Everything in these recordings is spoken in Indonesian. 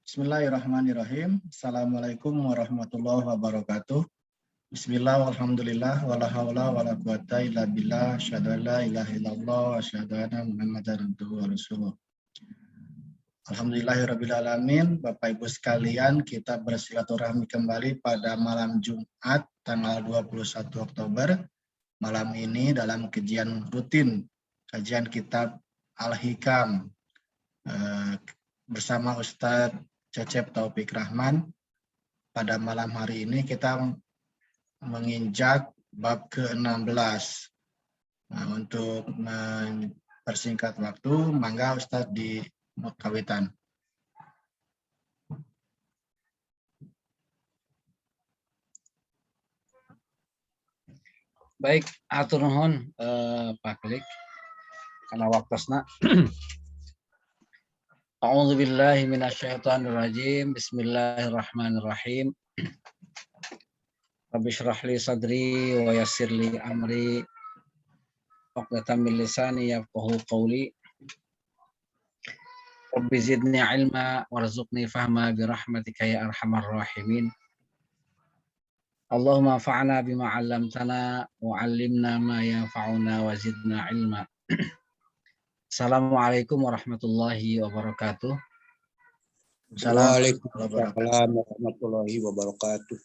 Bismillahirrahmanirrahim. Assalamualaikum warahmatullahi wabarakatuh. Bismillah, walhamdulillah, wala hawla wala quwata illa billah, asyhadu an la ilaha illallah, wa asyhadu anna Muhammadar abduhu wa rasuluh. Alhamdulillahirabbil alamin. Bapak Ibu sekalian, kita bersilaturahmi kembali pada malam Jumat tanggal 21 Oktober. Malam ini dalam kajian rutin, kajian kitab Al-Hikam bersama Ustadz Cecep Taufik Rahman. Pada malam hari ini kita menginjak bab ke-16. Untuk mempersingkat waktu, mangga Ustadz di kawitan. Baik, atur nuhun Pak Klik karena waktosna. A'udzu billahi minasyaitonir rajim. Bismillahirrahmanirrahim. Rabbi shrah li sadri wa yassir li amri. Uqdatam min lisani yafqahu qawli. Rabbi zidni ilma warzuqni fahma bi rahmatika ya arhamar rahimin. Allahumma fa'na bima 'allamtana wa 'allimna ma yanfa'una wa zidna ilma. Assalamualaikum warahmatullahi wabarakatuh. Waalaikumsalam warahmatullahi wabarakatuh.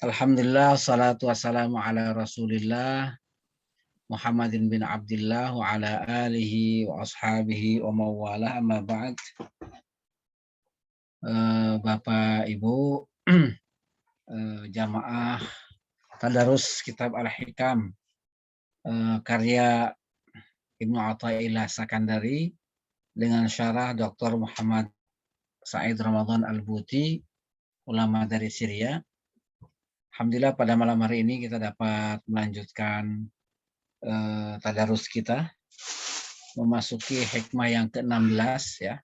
Alhamdulillah, salatu wassalamu ala Rasulillah Muhammadin bin Abdillah wa ala alihi wa ashabihi wa mawalah, amma ba'd. Bapak Ibu, jamaah tadarus kitab Al-Hikam karya Ibnu Athaillah Sakandari dengan syarah Dr. Muhammad Said Ramadan Al-Buti, ulama dari Syria. Alhamdulillah pada malam hari ini kita dapat melanjutkan tadarus kita memasuki hikmah yang ke-16 ya.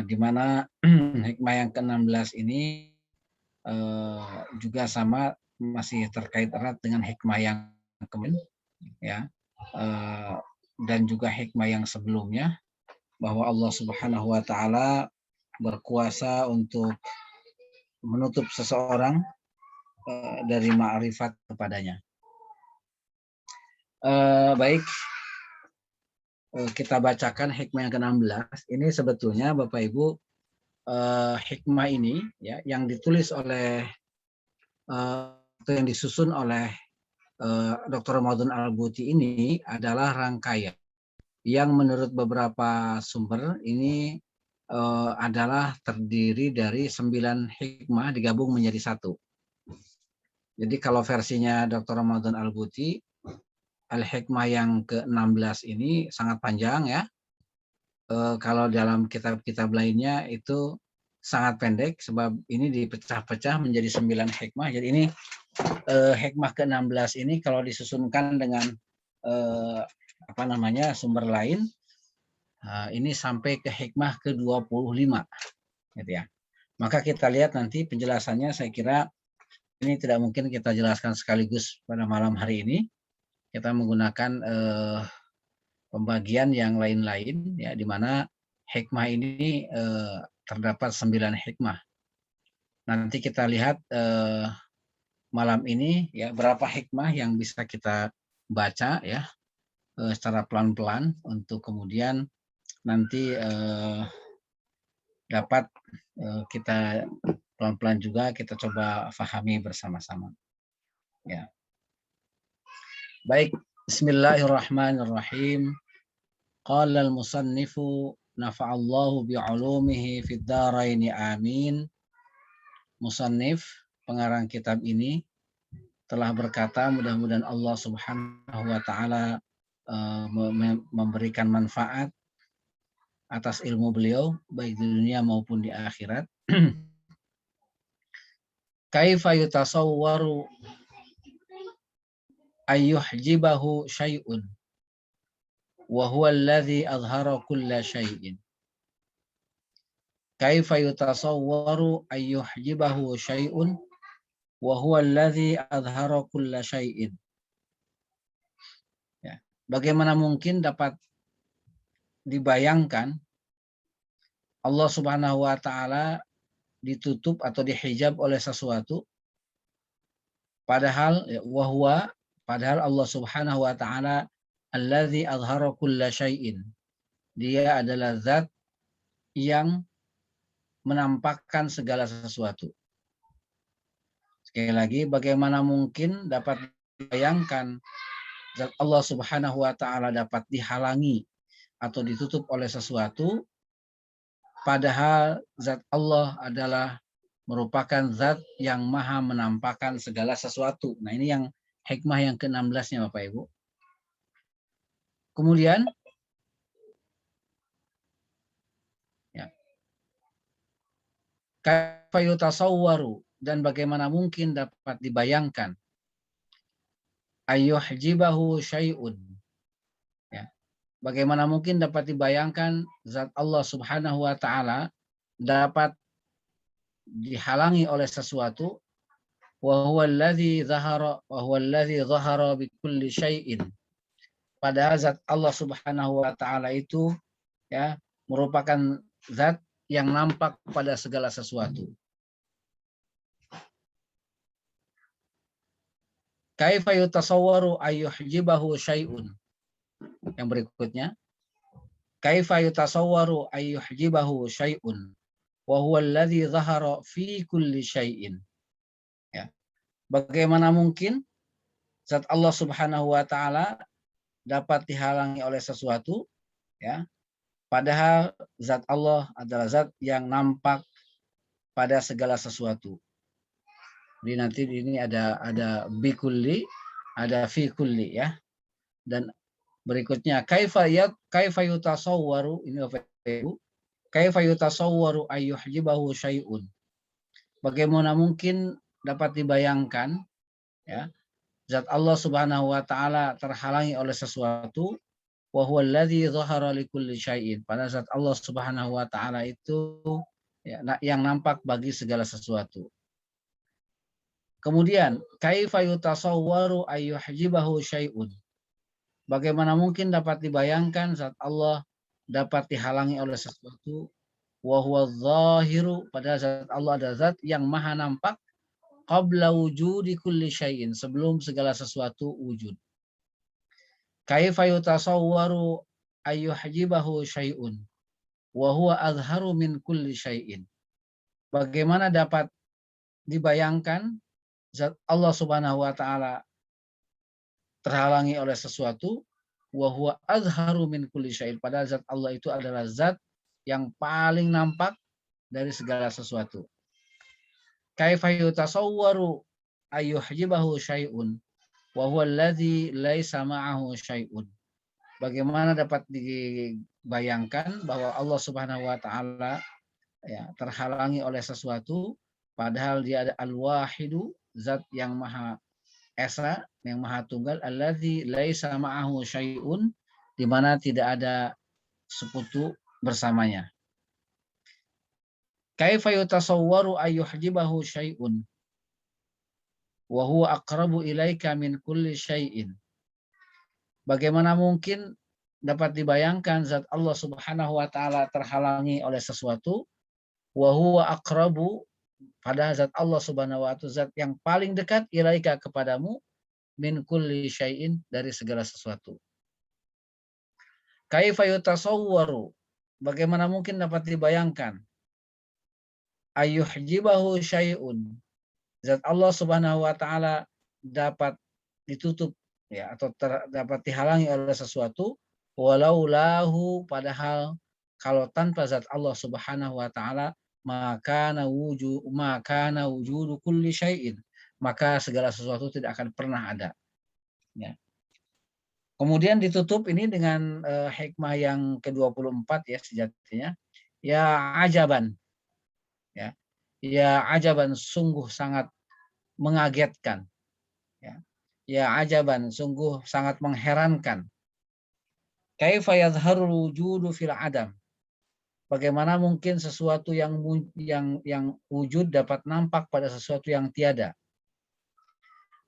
Di mana hikmah yang ke-16 ini juga sama masih terkait erat dengan hikmah yang kemarin ya, dan juga hikmah yang sebelumnya, bahwa Allah Subhanahu wa taala berkuasa untuk menutup seseorang dari ma'rifat kepadanya. Baik, kita bacakan hikmah yang ke-16. Ini sebetulnya Bapak Ibu, hikmah ini ya yang ditulis oleh atau yang disusun oleh Dr. Ramadan Al-Buti ini adalah rangkaian yang menurut beberapa sumber ini adalah terdiri dari 9 hikmah digabung menjadi satu. Jadi kalau versinya Dr. Ramadan Al-Buti, Al-Hikmah yang ke-16 ini sangat panjang ya. Kalau dalam kitab-kitab lainnya itu sangat pendek, sebab ini dipecah-pecah menjadi 9 hikmah. Jadi ini hikmah ke-16 ini kalau disusunkan dengan sumber lain, ini sampai ke hikmah ke-25 gitu ya. Maka kita lihat nanti penjelasannya, saya kira ini tidak mungkin kita jelaskan sekaligus pada malam hari ini. Kita menggunakan pembagian yang lain-lain ya, di mana hikmah ini terdapat 9 hikmah. Nanti kita lihat malam ini ya berapa hikmah yang bisa kita baca ya secara pelan-pelan untuk kemudian nanti dapat kita pelan-pelan juga kita coba fahami bersama-sama ya. Baik, bismillahirrahmanirrahim. Qala al-musannifu nafa'allahu bi'ulumihi fid dharaini amin. Musannif, pengarang kitab ini, telah berkata, mudah-mudahan Allah Subhanahu wa taala memberikan manfaat atas ilmu beliau baik di dunia maupun di akhirat. Kaifa yutasawwaru ayyuhjibahu syai'un wa huwa alladhi azhara kulla syai'in. Kaifa yutasawwaru ayyuhjibahu syai'un wa huwa alladhi azhara kulla syai'in. Ya. Bagaimana mungkin dapat dibayangkan Allah Subhanahu wa taala ditutup atau dihijab oleh sesuatu, padahal padahal Allah Subhanahu wa taala allazi azhara kulla syai'in. Dia adalah zat yang menampakkan segala sesuatu. Sekali lagi, bagaimana mungkin dapat dibayangkan zat Allah Subhanahu wa taala dapat dihalangi atau ditutup oleh sesuatu, padahal zat Allah adalah merupakan zat yang maha menampakkan segala sesuatu. Nah, ini yang hikmah yang ke-16-nya Bapak Ibu. Kemudian ya, kaifa yutasawwaru, dan bagaimana mungkin dapat dibayangkan ayyuhjibahu syai'un. Ya. Bagaimana mungkin dapat dibayangkan zat Allah Subhanahu wa taala dapat dihalangi oleh sesuatu, wa huwa allazi zahara bi kulli syai'in. Padahal zat Allah Subhanahu wa taala itu ya merupakan zat yang nampak pada segala sesuatu. Kaifa yutasawwaru ayyuhjibahu syai'un. Yang berikutnya, kaifa yutasawwaru ayyuhjibahu syai'un wa huwa alladzi zahara fi kulli syai'in. Ya. Bagaimana mungkin zat Allah Subhanahu wa taala dapat dihalangi oleh sesuatu, ya. Padahal zat Allah adalah zat yang nampak pada segala sesuatu. Jadi nanti ini ada bikulli, ada fi kulli, ya. Dan berikutnya kaifa yutasawwaru, ini Bapak Ibu, kaifa yutasawwaru ayyuhjibahu syai'un. Bagaimana mungkin dapat dibayangkan ya zat Allah Subhanahu wa taala terhalangi oleh sesuatu, wa huwa allazi dhahara likulli syai'in. Pada zat Allah Subhanahu wa taala itu ya, yang nampak bagi segala sesuatu. Kemudian kaifa yutasawwaru ayyuhjibahu syai'un. Bagaimana mungkin dapat dibayangkan zat Allah dapat dihalangi oleh sesuatu, wa huwa zahiru, pada zat Allah adalah zat yang maha nampak, qabla wujudi kulli syai'in, sebelum segala sesuatu wujud. Kaifa yutasawwaru ayyuhjibahu syai'un wa huwa azharu min kulli syai'in. Bagaimana dapat dibayangkan zat Allah Subhanahu wa taala terhalangi oleh sesuatu, wa huwa azharu min kulli syai'in, padahal zat Allah itu adalah zat yang paling nampak dari segala sesuatu. Kaifa yutasawwaru ayyuhjibahu syai'un wa huwa allazi laisa ma'ahu syai'un. Bagaimana dapat dibayangkan bahwa Allah Subhanahu wa taala ya terhalangi oleh sesuatu, padahal dia ada al-wahidu, zat yang maha esa, yang maha tunggal, allazi laisa ma'ahu syai'un, di mana tidak ada sekutu bersamanya. Kaifa yutasawwaru ayyuhjibahu syai'un wa huwa aqrabu ilaika min kulli syai'in. Bagaimana mungkin dapat dibayangkan zat Allah Subhanahu wa taala terhalangi oleh sesuatu, wa huwa aqrabu, padahal zat Allah Subhanahu wa taala zat yang paling dekat ilaika kepadamu, min kulli syai'in, dari segala sesuatu. Kaifa yutasawwaru, bagaimana mungkin dapat dibayangkan ayyuhjibahu syai'un, zat Allah Subhanahu wa taala dapat ditutup ya atau dapat dihalangi oleh sesuatu, walau lahu, padahal kalau tanpa zat Allah Subhanahu wa taala maka wujudu kulli syai'in, maka segala sesuatu tidak akan pernah ada. Ya. Kemudian ditutup ini dengan hikmah yang ke-24 ya sejatinya. Ya ajaban. Ya. Ya ajaban, sungguh sangat mengagetkan. Ya. Ya ajaban, sungguh sangat mengherankan. Kaifa yadhharul wujudu fil adam. Bagaimana mungkin sesuatu yang wujud dapat nampak pada sesuatu yang tiada.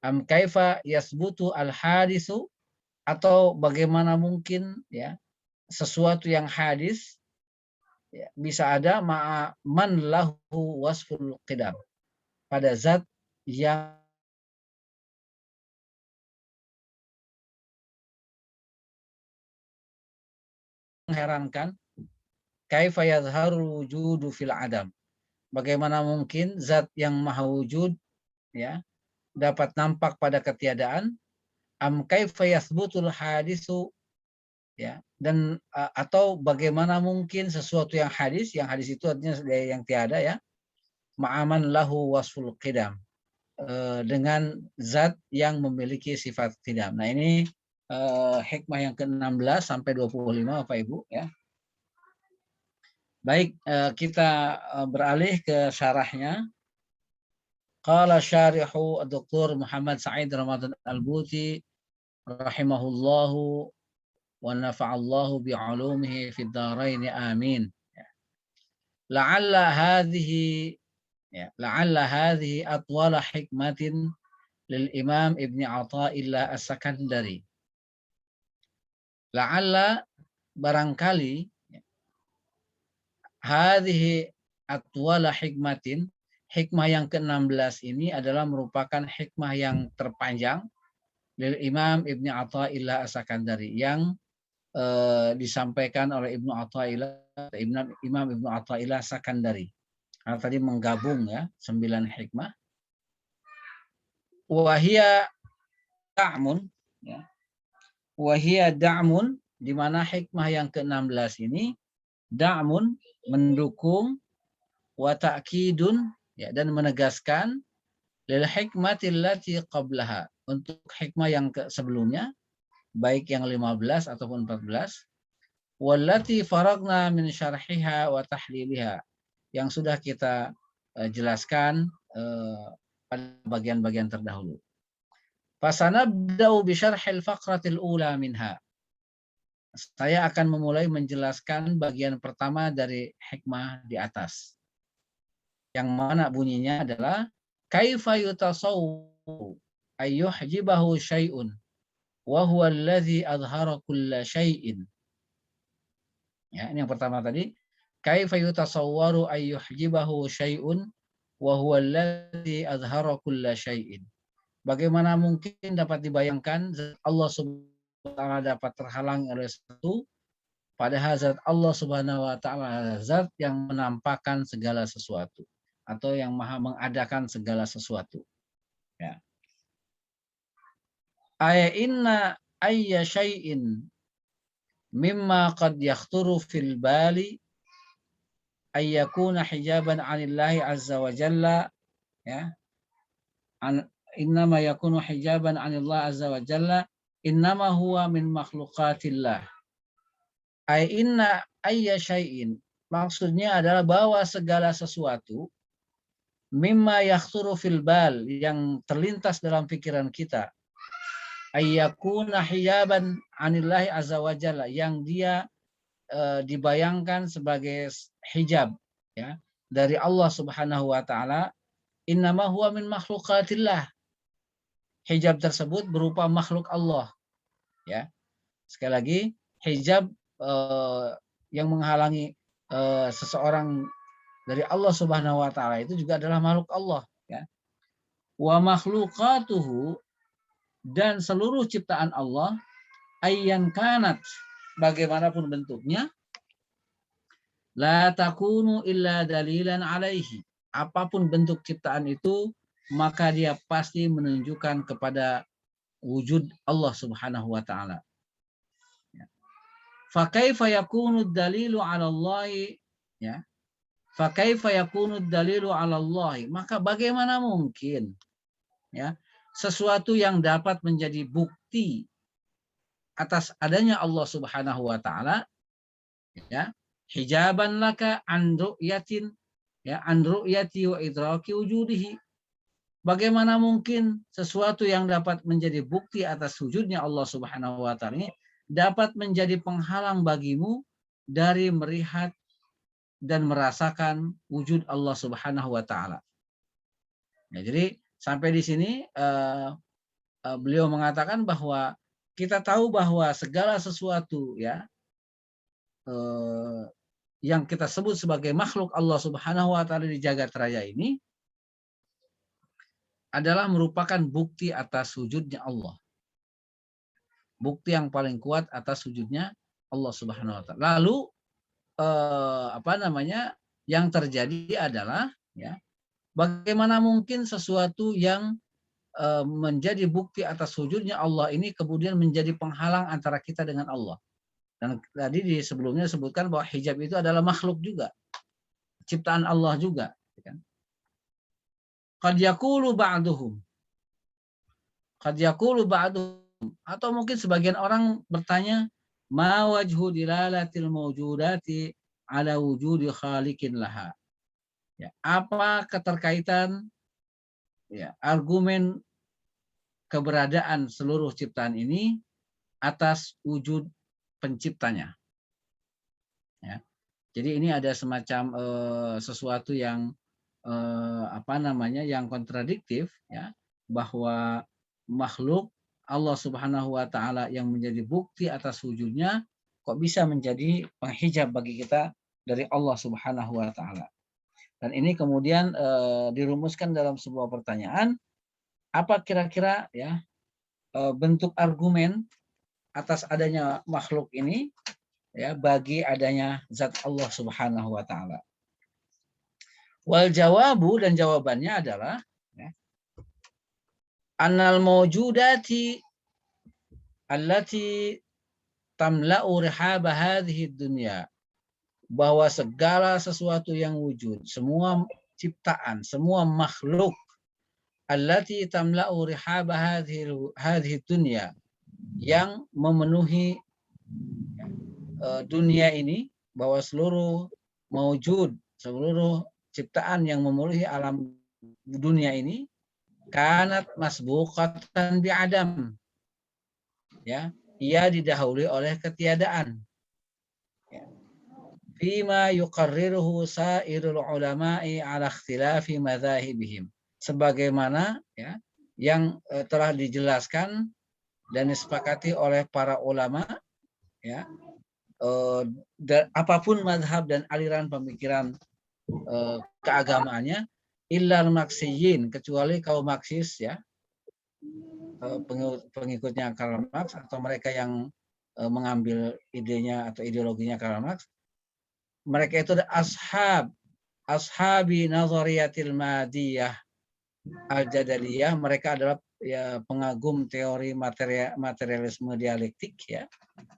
Am kaifa yasbutu al hadisu, atau bagaimana mungkin ya sesuatu yang hadis ya, bisa ada man lahu wasful qidam, pada zat yang mengherankan, kaifa yadhharu wujudu fil adam. Bagaimana mungkin zat yang maha wujud ya dapat nampak pada ketiadaan, am kaifa yathbutul hadisu, ya, dan atau bagaimana mungkin sesuatu yang hadis itu artinya yang tiada ya, ma'aman lahu wasful qidam, dengan zat yang memiliki sifat qidam. Nah, ini hikmah yang ke-16 sampai 25 Bapak Ibu ya. Baik, kita beralih ke syarahnya. Qala syarihu Dr. Muhammad Sa'id Ramadan Al-Buti rahimahullahu wa nafa'allahu bi'ulumihi fid dharain amin. La'alla hadhihi atwala hikmatin lil Imam Ibn Athaillah As-Sakandari. La'alla, barangkali, hadhihi atwala hikmatin, hikmah yang ke-16 ini adalah merupakan hikmah yang terpanjang lil Imam Ibn Athaillah As-Sakandari, yang disampaikan oleh Ibnu Athaillah, Imam Ibnu Athaillah Sakandari. Karena tadi menggabung ya 9 hikmah. Wahia da'mun, ya. Wahia da'mun, di mana hikmah yang ke-16 ini da'mun, mendukung, wa ta'kidun, ya, dan menegaskan, lil hikmatil lati qablaha, untuk hikmah yang sebelumnya, baik yang 15 ataupun 14, wallati faragna min syarhiha wa tahliliha, yang sudah kita jelaskan pada bagian-bagian terdahulu. Fasanabda'u bi syarhil faqratil ula minha. Saya akan memulai menjelaskan bagian pertama dari hikmah di atas, yang mana bunyinya adalah kaifa yutasawwu ayyuhjibahu syai'un wa huwa allazi adhara kulla syai'in. Ya, ini yang pertama tadi. Kaifa yutasawwaru ayyuhjibahu syai'un wa huwa allazi adhara kulla syai'in. Bagaimana mungkin dapat dibayangkan Allah Subhanahu wa taala dapat terhalang oleh sesuatu, padahal zat Allah Subhanahu wa taala zat yang menampakkan segala sesuatu, atau yang maha mengadakan segala sesuatu. Ya. Inna ayya syai'in mimma qad yakhturu fil bali ayyakuna hijaban 'anillahi azza wa jalla, ya, innama yakunu hijaban 'anillahi azza wa jalla innama huwa min makhluqatillah. Inna ayya syai'in, maksudnya adalah bahwa segala sesuatu, mimma yakhturu fil bal, yang terlintas dalam pikiran kita, ayyakuna hijaban 'anillahi azza wa jalla, yang dia dibayangkan sebagai hijab ya dari Allah Subhanahu wa taala, innama huwa min makhluqatillah. Hijab tersebut berupa makhluk Allah ya. Sekali lagi, hijab yang menghalangi seseorang dari Allah Subhanahu wa taala itu juga adalah makhluk Allah ya. Wa makhluqatuhu, dan seluruh ciptaan Allah, ayyan kanat, bagaimanapun bentuknya, la takunu illa dalilan alaihi, apapun bentuk ciptaan itu, maka dia pasti menunjukkan kepada wujud Allah Subhanahu wa taala. Fa kaifa yakunu dalilu 'ala Allah, ya. Fa kaifa yakunu dalilu 'ala Allah, maka bagaimana mungkin ya sesuatu yang dapat menjadi bukti atas adanya Allah Subhanahu wa taala, ya, hijaban laka an ru'yatin, ya, an ru'yati wa idraki wujudihi. Bagaimana mungkin sesuatu yang dapat menjadi bukti atas wujudnya Allah Subhanahu wa taala ini dapat menjadi penghalang bagimu dari melihat dan merasakan wujud Allah Subhanahu wa taala. Ya, jadi sampai di sini beliau mengatakan bahwa kita tahu bahwa segala sesuatu ya yang kita sebut sebagai makhluk Allah Subhanahu wa taala di jagat raya ini adalah merupakan bukti atas sujudnya Allah. Bukti yang paling kuat atas sujudnya Allah Subhanahu wa taala. Lalu yang terjadi adalah ya, bagaimana mungkin sesuatu yang menjadi bukti atas sujudnya Allah ini kemudian menjadi penghalang antara kita dengan Allah. Dan tadi di sebelumnya disebutkan bahwa hijab itu adalah makhluk juga, ciptaan Allah juga. Qad yaqulu ba'duhum, atau mungkin sebagian orang bertanya, ma wajhu dilalatil mawjudati ala wujudi khaliqin laha. Ya, apa keterkaitan ya, argumen keberadaan seluruh ciptaan ini atas wujud penciptanya. Ya. Jadi ini ada semacam sesuatu yang yang kontradiktif, ya, bahwa makhluk Allah Subhanahu wa taala yang menjadi bukti atas wujudnya kok bisa menjadi penghijab bagi kita dari Allah Subhanahu wa taala. Dan ini kemudian dirumuskan dalam sebuah pertanyaan, apa kira-kira ya bentuk argumen atas adanya makhluk ini ya bagi adanya zat Allah Subhanahu wa taala. Wal jawabu, dan jawabannya adalah ya, annal mawjudati allati tamla'u rihaba hadhihi dunya, bahwa segala sesuatu yang wujud, semua ciptaan, semua makhluk, allati tamla'u rihaba hadhihi dunya, yang memenuhi dunia ini, bahwa seluruh mawjud, seluruh ciptaan yang memenuhi alam dunia ini kanat masbuqatan bi'adam, ya, ia didahului oleh ketiadaan. Ya. Fima yuqarriruhu sairul ulama'i ala ikhtilafi madzahibihim, sebagaimana ya yang telah dijelaskan dan disepakati oleh para ulama, ya, apapun mazhab dan aliran pemikiran keagamaannya, illal maksiyin, kecuali kaum Marxis, ya, pengikutnya Karl Marx, atau mereka yang mengambil idenya atau ideologinya Karl Marx. Mereka itu ashabi nazariyatil madiyah al-jadaliyah. Mereka adalah ya pengagum teori materialisme dialektik, ya.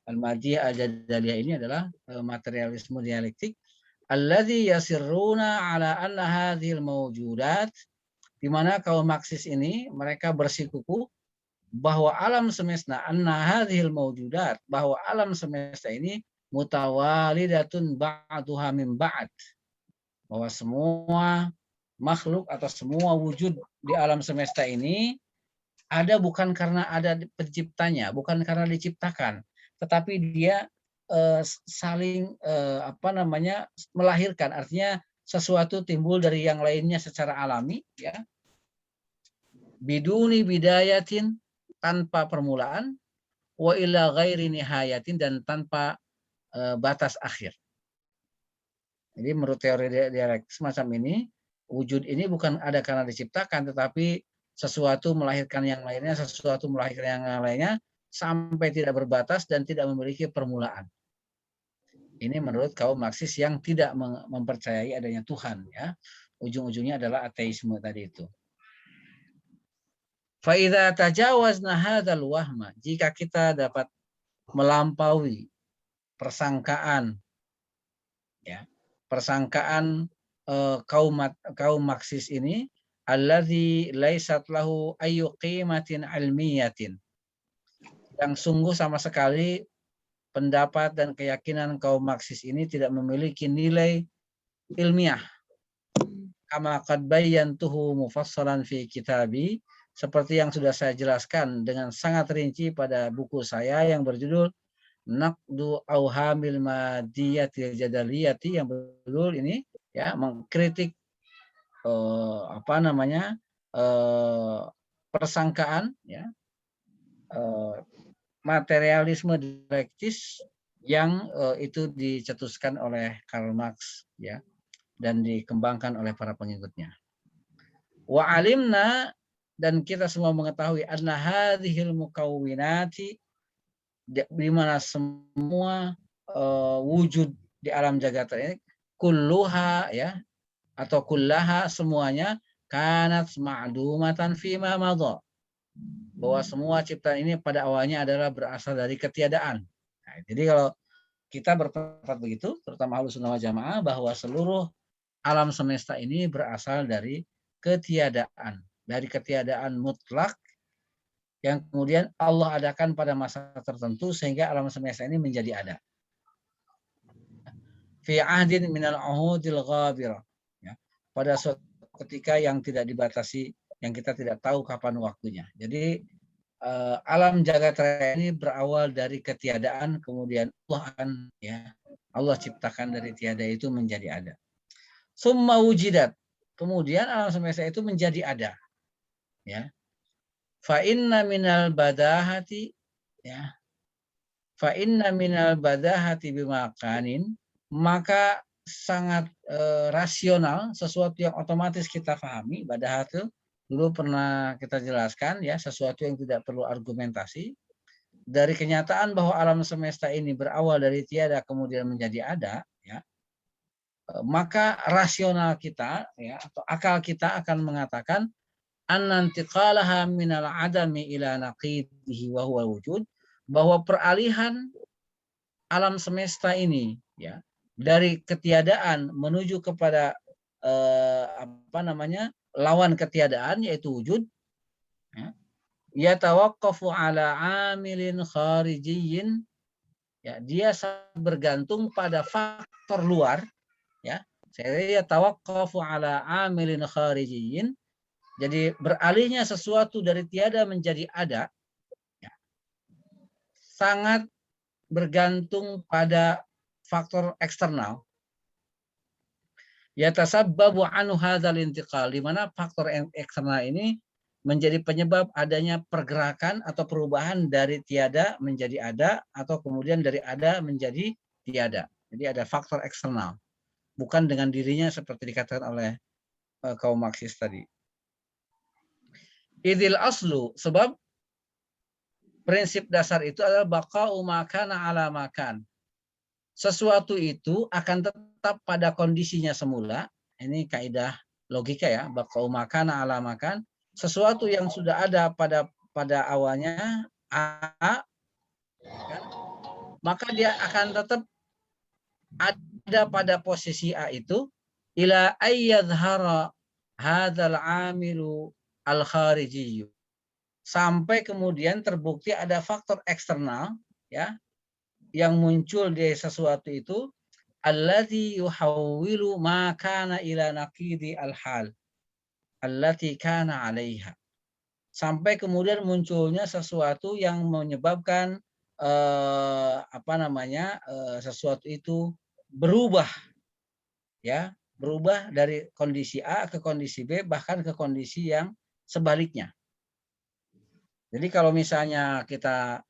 Al-madiyah al-jadaliyah ini adalah materialisme dialektik. Alladzi yasirruna ala anna hadhil mawjudat, di mana kaum Marxis ini mereka bersikukuh bahwa alam semesta, anna hadhil mawjudat, bahwa alam semesta ini mutawalidatun ba'duha min ba'd, bahwa semua makhluk atau semua wujud di alam semesta ini ada bukan karena ada penciptanya, bukan karena diciptakan, tetapi dia saling melahirkan, artinya sesuatu timbul dari yang lainnya secara alami, ya, biduni bidayatin, tanpa permulaan, wa ila ghairi nihayatin, dan tanpa batas akhir. Jadi menurut teori dialektik semacam ini, wujud ini bukan ada karena diciptakan, tetapi sesuatu melahirkan yang lainnya, sesuatu melahirkan yang lainnya, sampai tidak berbatas dan tidak memiliki permulaan. Ini menurut kaum Marxis yang tidak mempercayai adanya Tuhan, ya. Ujung-ujungnya adalah ateisme tadi itu. Fa idza tajawazna hadzal wahma, jika kita dapat melampaui persangkaan, ya, persangkaan kaum Marxis ini, alladzi laisat lahu ayyu qimatin ilmiyatin, yang sungguh sama sekali pendapat dan keyakinan kaum Marxis ini tidak memiliki nilai ilmiah. Kama qad bayyantuhu mufassalan fi kitabi, seperti yang sudah saya jelaskan dengan sangat rinci pada buku saya yang berjudul Naqdu Auhamil Madiyatil Jadaliyati, yang berjudul ini, ya, mengkritik persangkaan, ya, materialisme dialektis yang itu dicetuskan oleh Karl Marx ya dan dikembangkan oleh para pengikutnya. Wa alimna, dan kita semua mengetahui anna hadhil mukawwinati, di mana semua wujud di alam jagat ini kulluha ya atau kullaha semuanya kanat ma'dumatan fima madha, bahwa semua ciptaan ini pada awalnya adalah berasal dari ketiadaan. Nah, jadi kalau kita berpendapat begitu, terutama Ahlussunnah wal Jamaah, bahwa seluruh alam semesta ini berasal dari ketiadaan, dari ketiadaan mutlak yang kemudian Allah adakan pada masa tertentu sehingga alam semesta ini menjadi ada. Fi ahdin minal uhudil ghabirah. Ya, pada suatu ketika yang tidak dibatasi, yang kita tidak tahu kapan waktunya. Jadi alam jagat raya ini berawal dari ketiadaan, kemudian Allah ciptakan dari tiada itu menjadi ada. Summa wujidat, kemudian alam semesta itu menjadi ada. Ya. Fa inna minal badahati ya. Fa inna minal badahati bimakanin, maka sangat rasional, sesuatu yang otomatis kita pahami. Badahat itu dulu pernah kita jelaskan ya, sesuatu yang tidak perlu argumentasi. Dari kenyataan bahwa alam semesta ini berawal dari tiada kemudian menjadi ada, ya, maka rasional kita ya atau akal kita akan mengatakan annantiqalaha minal adami ila naqidihi wa huwa wujud, bahwa peralihan alam semesta ini ya dari ketiadaan menuju kepada lawan ketiadaan yaitu wujud, ya tawaqqafu ala amilin kharijiyyin, ya dia bergantung pada faktor luar, ya saya tawaqqafu ala amilin kharijiyyin, jadi beralihnya sesuatu dari tiada menjadi ada ya, sangat bergantung pada faktor eksternal. Yatasabbabu anhu hadzal intiqal, di mana faktor eksternal ini menjadi penyebab adanya pergerakan atau perubahan dari tiada menjadi ada atau kemudian dari ada menjadi tiada. Jadi ada faktor eksternal, bukan dengan dirinya seperti dikatakan oleh kaum Marxis tadi. Idil aslu, sebab prinsip dasar itu adalah baqa'u ma kana ala ma kan. Sesuatu itu akan tetap pada kondisinya semula. Ini kaidah logika ya, baqa'u ma kana ala ma kan. Sesuatu yang sudah ada pada awalnya A, kan, maka dia akan tetap ada pada posisi A itu ila ayyadhara hadzal amilu al kharijiyyu, sampai kemudian terbukti ada faktor eksternal ya yang muncul di sesuatu itu, alladzi yuhawwilu ma kana ila naqidi al-hal allati kana 'alaiha, sampai kemudian munculnya sesuatu yang menyebabkan sesuatu itu berubah ya, berubah dari kondisi A ke kondisi B, bahkan ke kondisi yang sebaliknya. Jadi kalau misalnya kita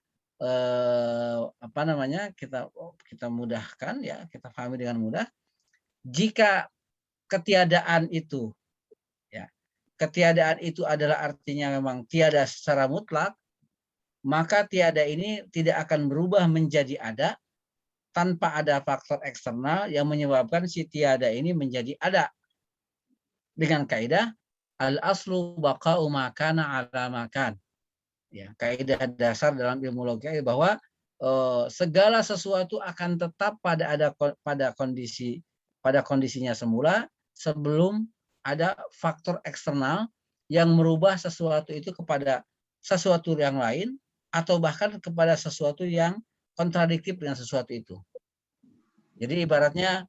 kita mudahkan ya, kita pahami dengan mudah, jika ketiadaan itu ya, ketiadaan itu adalah artinya memang tiada secara mutlak, maka tiada ini tidak akan berubah menjadi ada tanpa ada faktor eksternal yang menyebabkan si tiada ini menjadi ada. Dengan kaidah al-aslu baqa'u ma kana ala ma kan. Ya, kaidah dasar dalam ilmu logika bahwa segala sesuatu akan tetap pada kondisinya semula sebelum ada faktor eksternal yang merubah sesuatu itu kepada sesuatu yang lain atau bahkan kepada sesuatu yang kontradiktif dengan sesuatu itu. Jadi ibaratnya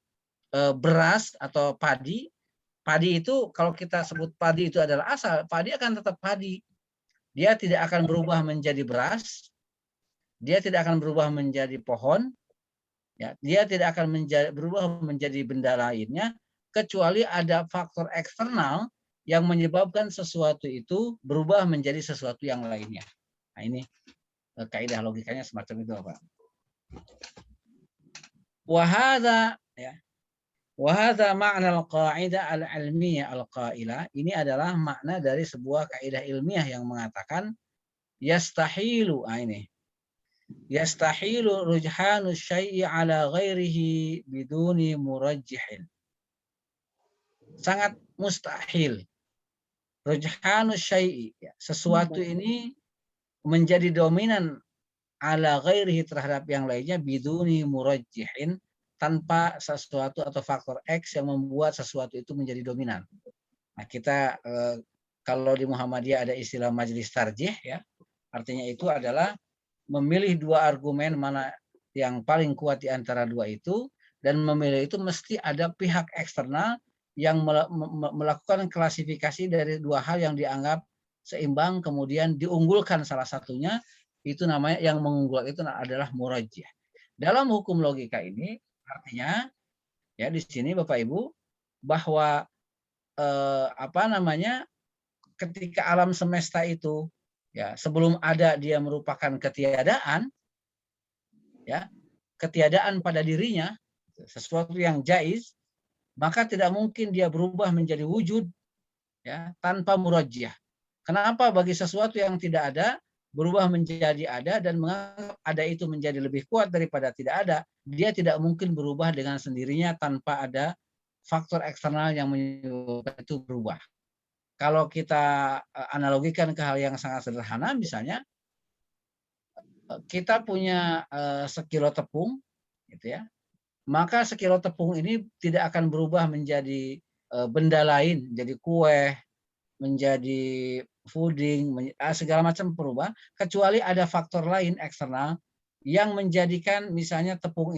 beras atau padi itu kalau kita sebut padi itu adalah asal, padi akan tetap padi. Dia tidak akan berubah menjadi beras, dia tidak akan berubah menjadi pohon, ya, dia tidak akan berubah menjadi benda lainnya, kecuali ada faktor eksternal yang menyebabkan sesuatu itu berubah menjadi sesuatu yang lainnya. Nah ini kaidah logikanya semacam itu, Pak. Wahada ya. Wahada makna al-qa'idah al-ilmiyah al-qailah. Ini adalah makna dari sebuah kaidah ilmiah yang mengatakan yastahilu ini. Yastahilu rujhanu syai'i ala ghairihi biduni murajjihin. Sangat mustahil. Rujhanu syai'i, ya, sesuatu ini menjadi dominan ala ghairihi terhadap yang lainnya biduni murajjihin, tanpa sesuatu atau faktor X yang membuat sesuatu itu menjadi dominan. Nah, kita kalau di Muhammadiyah ada istilah majelis tarjih, ya, artinya itu adalah memilih dua argumen mana yang paling kuat di antara dua itu, dan memilih itu mesti ada pihak eksternal yang melakukan klasifikasi dari dua hal yang dianggap seimbang, kemudian diunggulkan salah satunya, itu namanya yang mengunggulkan itu adalah murajjih. Dalam hukum logika ini artinya ya di sini Bapak Ibu bahwa ketika alam semesta itu ya sebelum ada dia merupakan ketiadaan, ya ketiadaan pada dirinya, sesuatu yang jaiz, maka tidak mungkin dia berubah menjadi wujud ya tanpa murajjih. Kenapa bagi sesuatu yang tidak ada berubah menjadi ada dan menganggap ada itu menjadi lebih kuat daripada tidak ada, dia tidak mungkin berubah dengan sendirinya tanpa ada faktor eksternal yang menyebabkan itu berubah. Kalau kita analogikan ke hal yang sangat sederhana, misalnya kita punya sekilo tepung, gitu ya, maka sekilo tepung ini tidak akan berubah menjadi benda lain, menjadi kue, menjadi fooding, segala macam berubah, kecuali ada faktor lain eksternal yang menjadikan misalnya tepung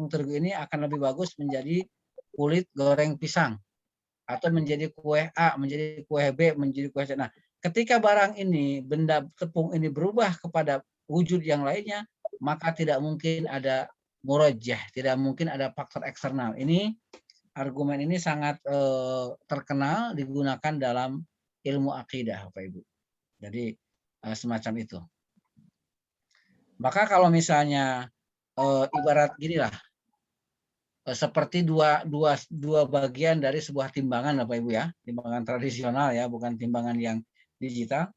terigu ini akan lebih bagus menjadi kulit goreng pisang, atau menjadi kue A, menjadi kue B, menjadi kue C. Nah, ketika barang ini, benda tepung ini berubah kepada wujud yang lainnya, maka tidak mungkin ada murajjah, tidak mungkin ada faktor eksternal. Ini argumen ini sangat terkenal digunakan dalam ilmu akidah, Bapak Ibu. Jadi semacam itu. Maka kalau misalnya ibarat ginilah, seperti dua bagian dari sebuah timbangan, Bapak Ibu ya, timbangan tradisional ya, bukan timbangan yang digital.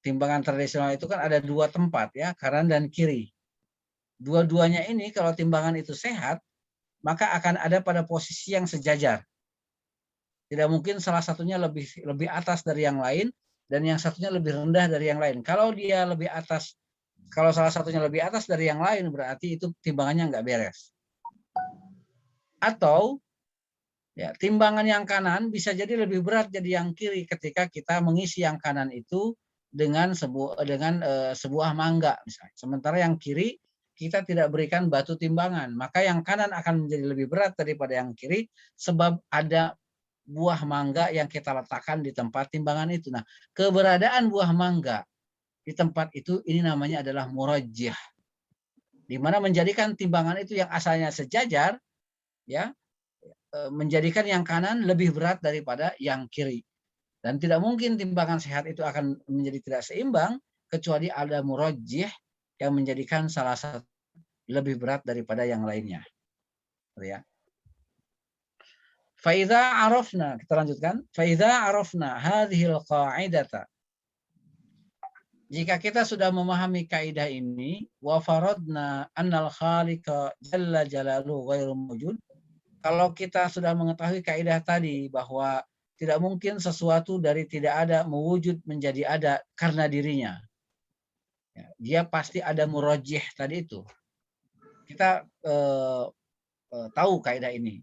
Timbangan tradisional itu kan ada dua tempat ya, kanan dan kiri. Dua-duanya ini kalau timbangan itu sehat, maka akan ada pada posisi yang sejajar. Tidak mungkin salah satunya lebih atas dari yang lain dan yang satunya lebih rendah dari yang lain. Kalau dia lebih atas, kalau salah satunya lebih atas dari yang lain, berarti itu timbangannya nggak beres. Atau ya, timbangan yang kanan bisa jadi lebih berat jadi yang kiri ketika kita mengisi yang kanan itu dengan sebuah mangga misalnya. Sementara yang kiri kita tidak berikan batu timbangan, maka yang kanan akan menjadi lebih berat daripada yang kiri sebab ada buah mangga yang kita letakkan di tempat timbangan itu. Nah, keberadaan buah mangga di tempat itu ini namanya adalah murajjih, di mana menjadikan timbangan itu yang asalnya sejajar ya menjadikan yang kanan lebih berat daripada yang kiri. Dan tidak mungkin timbangan sehat itu akan menjadi tidak seimbang kecuali ada murajjih yang menjadikan salah satu lebih berat daripada yang lainnya. Ya. Faidza arafna, kita lanjutkan. Faidza arafna hadhil qa'idata. Jika kita sudah memahami kaidah ini, wa faradna annal khaliqa jalla jalaluhu ghairu mawjud. Kalau kita sudah mengetahui kaidah tadi bahwa tidak mungkin sesuatu dari tidak ada mewujud menjadi ada karena dirinya. Ya, dia pasti ada murajjih tadi itu. Kita tahu kaidah ini.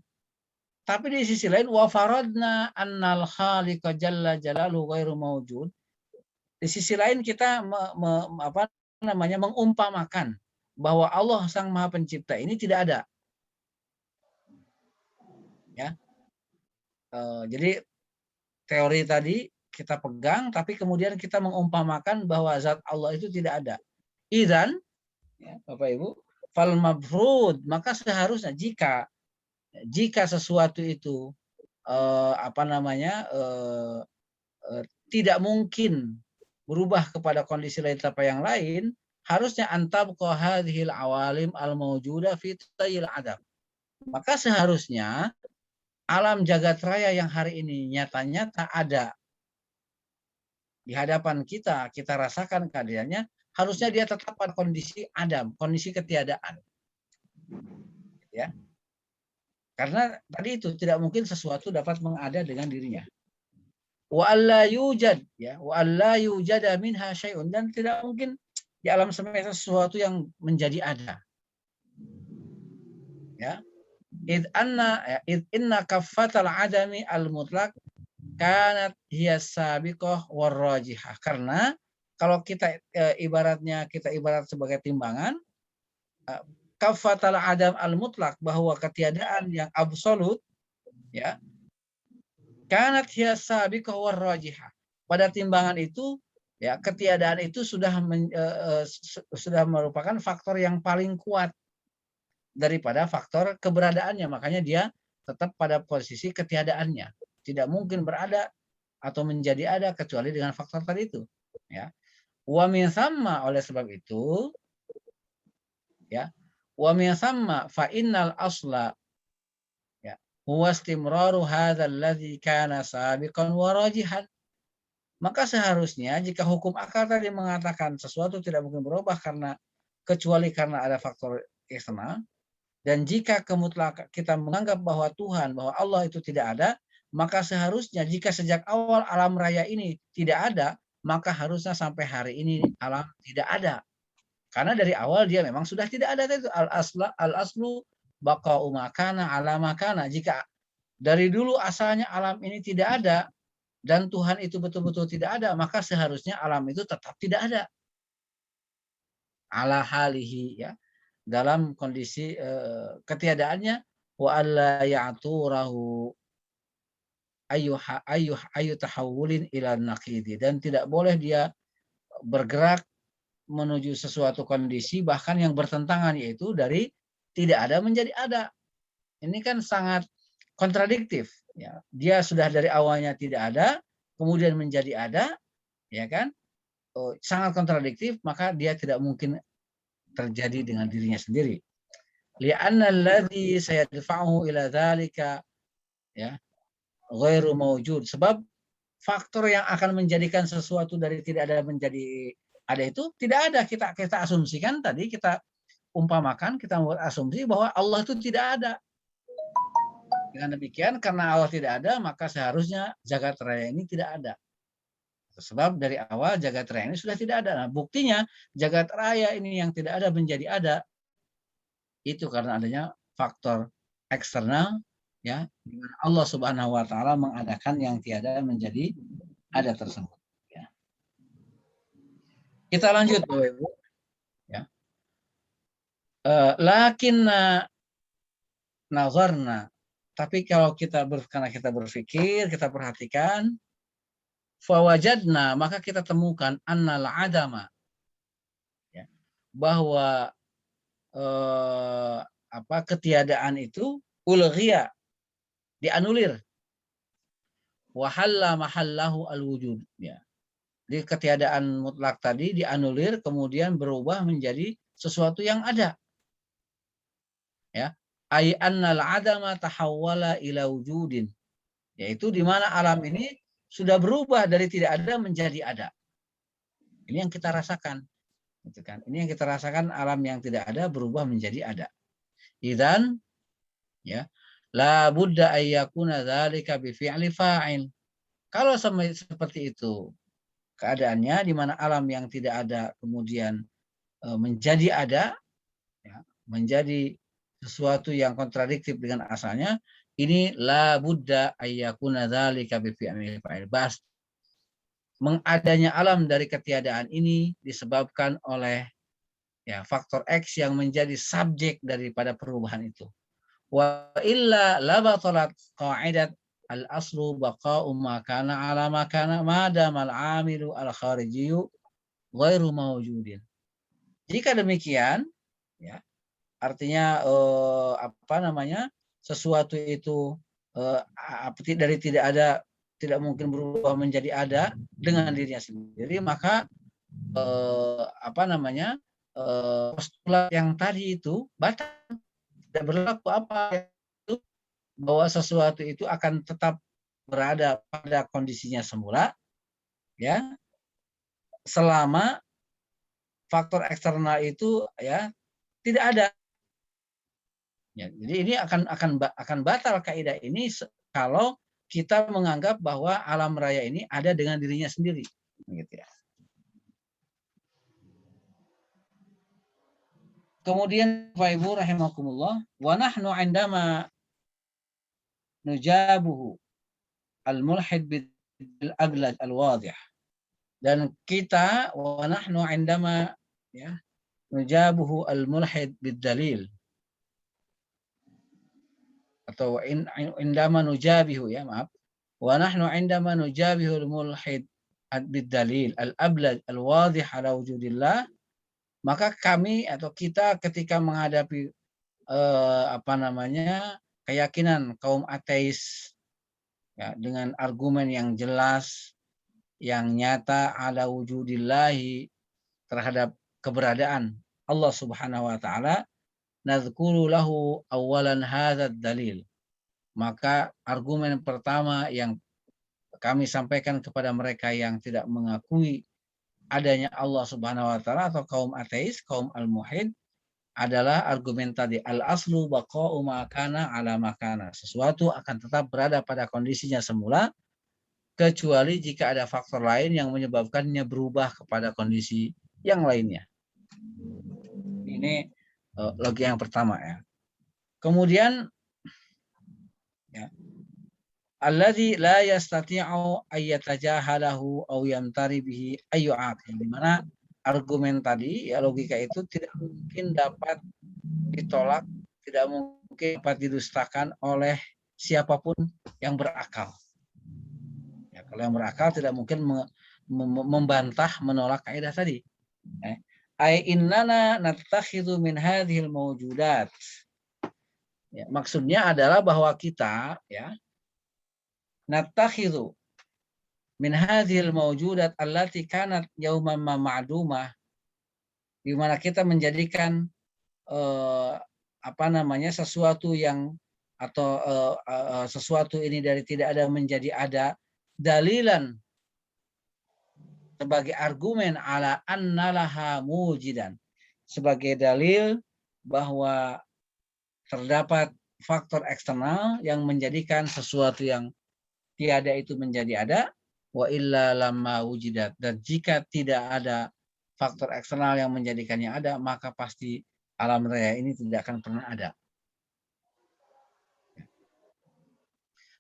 Tapi di sisi lain wa faradna annal khaliqa jalla jalaluhu ghairu mawjud. Di sisi lain kita mengumpamakan bahwa Allah Sang Maha Pencipta ini tidak ada. Ya. Jadi teori tadi kita pegang tapi kemudian kita mengumpamakan bahwa zat Allah itu tidak ada. Idzan ya, Bapak Ibu, fal mafrud, maka seharusnya jika sesuatu itu tidak mungkin berubah kepada kondisi lain tanpa yang lain, harusnya antabqa hadhil awalim al-mawjuda fi tayil adam. Maka seharusnya alam jagat raya yang hari ini nyata-nyata ada di hadapan kita, kita rasakan kehadirannya, harusnya dia tetap pada kondisi adam, kondisi ketiadaan. Ya. Karena tadi itu tidak mungkin sesuatu dapat mengada dengan dirinya. Wa alla yujad, ya, wa alla yujada minha syai'un, dan tidak mungkin di alam semesta sesuatu yang menjadi ada. Ya. Id inna kaffatal adami al-mutlaq kanat hiya sabiqah war rajihah. Karena kalau kita ibarat sebagai timbangan, kaffatal adam al-mutlaq, bahwa ketiadaan yang absolut, ya, kanat hiya sabiqah war rajihah. Pada timbangan itu, ya, ketiadaan itu sudah merupakan faktor yang paling kuat daripada faktor keberadaannya. Makanya dia tetap pada posisi ketiadaannya. Tidak mungkin berada atau menjadi ada kecuali dengan faktor tadi itu. Ya. Wa min thamma, oleh sebab itu, ya, wa min thamma fa innal asla, ya, huwa istimraru hadzal ladzi kana sabiqan wa rajihan. Maka seharusnya jika hukum akal tadi mengatakan sesuatu tidak mungkin berubah kecuali karena ada faktor eksternal, dan jika kemutlak kita menganggap bahwa Tuhan, bahwa Allah itu tidak ada, maka seharusnya jika sejak awal alam raya ini tidak ada, maka harusnya sampai hari ini alam tidak ada. Karena dari awal dia memang sudah tidak ada. Itu al-aslu baqa'u makana ala makana. Jika dari dulu asalnya alam ini tidak ada dan Tuhan itu betul-betul tidak ada, maka seharusnya alam itu tetap tidak ada. Ala halihi, ya, dalam kondisi ketiadaannya, wa alla ya'turahu ayu tahawulin ila naqidi, dan tidak boleh dia bergerak menuju sesuatu kondisi bahkan yang bertentangan, yaitu dari tidak ada menjadi ada. Ini kan sangat kontradiktif, ya. Dia sudah dari awalnya tidak ada kemudian menjadi ada, ya kan? Sangat kontradiktif, maka dia tidak mungkin terjadi dengan dirinya sendiri. Li'anna alladhi sayadfa'uhu ila dzalika, ya, ghairu mawjud. Sebab faktor yang akan menjadikan sesuatu dari tidak ada menjadi ada itu tidak ada. Kita asumsikan tadi, kita umpamakan, kita membuat asumsi bahwa Allah itu tidak ada. Dengan demikian, karena Allah tidak ada, maka seharusnya jagat raya ini tidak ada. Sebab dari awal jagat raya ini sudah tidak ada. Nah, buktinya jagat raya ini yang tidak ada menjadi ada, itu karena adanya faktor eksternal, ya, di mana Allah Subhanahu wa taala mengadakan yang tiada menjadi ada tersebut, ya. Kita lanjut, Bapak Ibu, ya. Lakinna nazarna, tapi kalau karena kita berpikir, kita perhatikan, fawajadna, maka kita temukan annal adama, ya, bahwa ketiadaan itu ulghiya, dianulir, wahalla mahallahu alwujud, ya. Di ketiadaan mutlak tadi dianulir kemudian berubah menjadi sesuatu yang ada, ya. Ai annal adama tahawwala ila wujudin, yaitu di mana alam ini sudah berubah dari tidak ada menjadi ada. Ini yang kita rasakan, gitu kan? Ini yang kita rasakan, alam yang tidak ada berubah menjadi ada. Idzan, ya, la budda ayyakuna dzalika bi fi'li fa'il. Kalau seperti itu keadaannya, di mana alam yang tidak ada kemudian menjadi ada, ya, menjadi sesuatu yang kontradiktif dengan asalnya, ini la budda ayyakuna dzalika bi fi'li fa'il. Mengadanya alam dari ketiadaan ini disebabkan oleh, ya, faktor X yang menjadi subjek daripada perubahan itu. Wa illa la batalat qa'idat al-aslu baqa'u ma kana ala ma kana madam al-amilu al-kharijiyyu ghairu mawjudin. Jika demikian, ya, artinya sesuatu itu dari tidak ada tidak mungkin berubah menjadi ada dengan dirinya sendiri, maka postulat yang tadi itu batal, tidak berlaku apa itu, bahwa sesuatu itu akan tetap berada pada kondisinya semula, ya, selama faktor eksternal itu ya tidak ada. Ya, jadi ini akan batal kaidah ini kalau kita menganggap bahwa alam raya ini ada dengan dirinya sendiri, gitu ya. Kemudian Bapak Ibu rahimakumullah, wa nahnu 'indama nujabuhu al-mulhid bil ablad al-wadih. Dan kita wa nahnu 'indama ya nujabuhu al-mulhid bid dalil, atau indama nujabihu, ya maaf, wa nahnu indama nujabihu al-mulhid bid dalil al-ablad al-wadih ala wujudillah, maka kami atau kita ketika menghadapi keyakinan kaum ateis ya, dengan argumen yang jelas, yang nyata ala wujudillahi, terhadap keberadaan Allah Subhanahu wa taala, nadzkuru lahu awalan hadzal dalil. Maka argumen pertama yang kami sampaikan kepada mereka yang tidak mengakui adanya Allah Subhanahu wa taala atau kaum ateis, kaum al-muhid, adalah argumen tadi, al-aslu baqa'u ma kana ala ma kana. Sesuatu akan tetap berada pada kondisinya semula kecuali jika ada faktor lain yang menyebabkannya berubah kepada kondisi yang lainnya. Ini logika yang pertama ya. Kemudian ya, alladzi la yastati'u ayyatajahalahu aw yamtari bihi ayyu aqil, di mana argumen tadi ya, logika itu tidak mungkin dapat ditolak, tidak mungkin dapat didustakan oleh siapapun yang berakal. Ya, kalau yang berakal tidak mungkin membantah, menolak kaidah tadi. Ai innana nattakhidhu min hadhil mawjudat. Ya, maksudnya adalah bahwa kita ya nattakhidhu min hadhil mawjudat allati kanat yauman ma ma'dumah, di mana kita menjadikan sesuatu yang atau sesuatu ini dari tidak ada menjadi ada, dalilan, sebagai argumen ala annalaha mujidan, sebagai dalil bahwa terdapat faktor eksternal yang menjadikan sesuatu yang tiada itu menjadi ada, wa illa lamma wujidat, dan jika tidak ada faktor eksternal yang menjadikannya ada, maka pasti alam raya ini tidak akan pernah ada.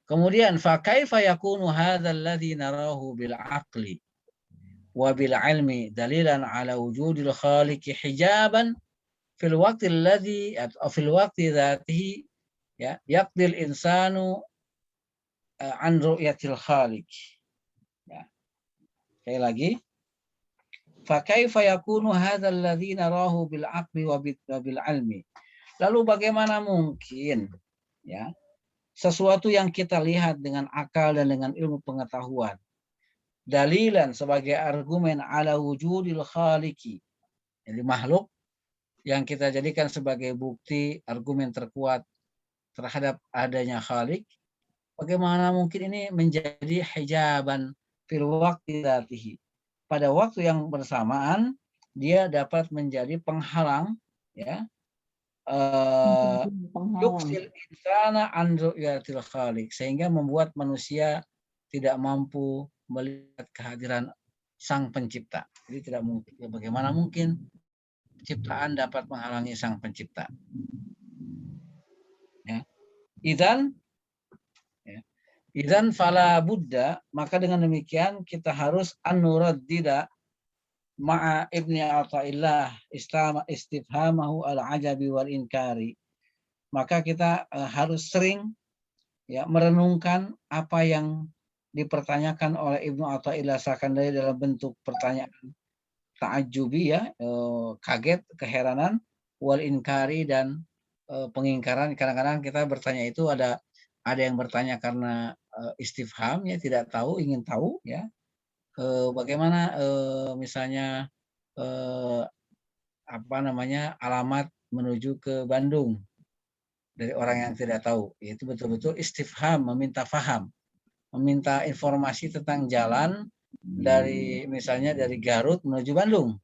Kemudian fa kaifa yakunu hadzal ladzi narahu bil aqli wa bil ilmi dalilan ala wujudil khaliqi hijaban fil waqti alladzi atau fil waqti dzatihi ya yaqdil insanu an ru'yatil khaliq. Ya. Sekali lagi, fa kaifa yakunu hadzal ladzi narahu bil aqli wa bil ilmi. Lalu bagaimana mungkin ya sesuatu yang kita lihat dengan akal dan dengan ilmu pengetahuan, dalilan sebagai argumen ala wujudil khaliqi, jadi makhluk yang kita jadikan sebagai bukti argumen terkuat terhadap adanya khalik, bagaimana mungkin ini menjadi hijaban fil waqti dzatihi, pada waktu yang bersamaan dia dapat menjadi penghalang ya yuksil insana an ru'yatil khaliq, sehingga membuat manusia tidak mampu melihat kehadiran sang pencipta. Jadi tidak mungkin, bagaimana mungkin ciptaan dapat menghalangi sang pencipta. Ya. Idzan fala buddha, maka dengan demikian kita harus an-nuraddida ma'a Ibni Athaillah istifhamahu al-ajabi wal inkari. Maka kita harus sering ya merenungkan apa yang dipertanyakan oleh Ibnu Athaillah Sakandari dalam bentuk pertanyaan ta'ajjubi ya, kaget, keheranan, wal inkari, dan pengingkaran. Kadang-kadang kita bertanya itu ada yang bertanya karena istifham ya, tidak tahu, ingin tahu ya. Bagaimana misalnya alamat menuju ke Bandung dari orang yang tidak tahu. Itu betul-betul istifham, meminta faham, meminta informasi tentang jalan dari misalnya dari Garut menuju Bandung.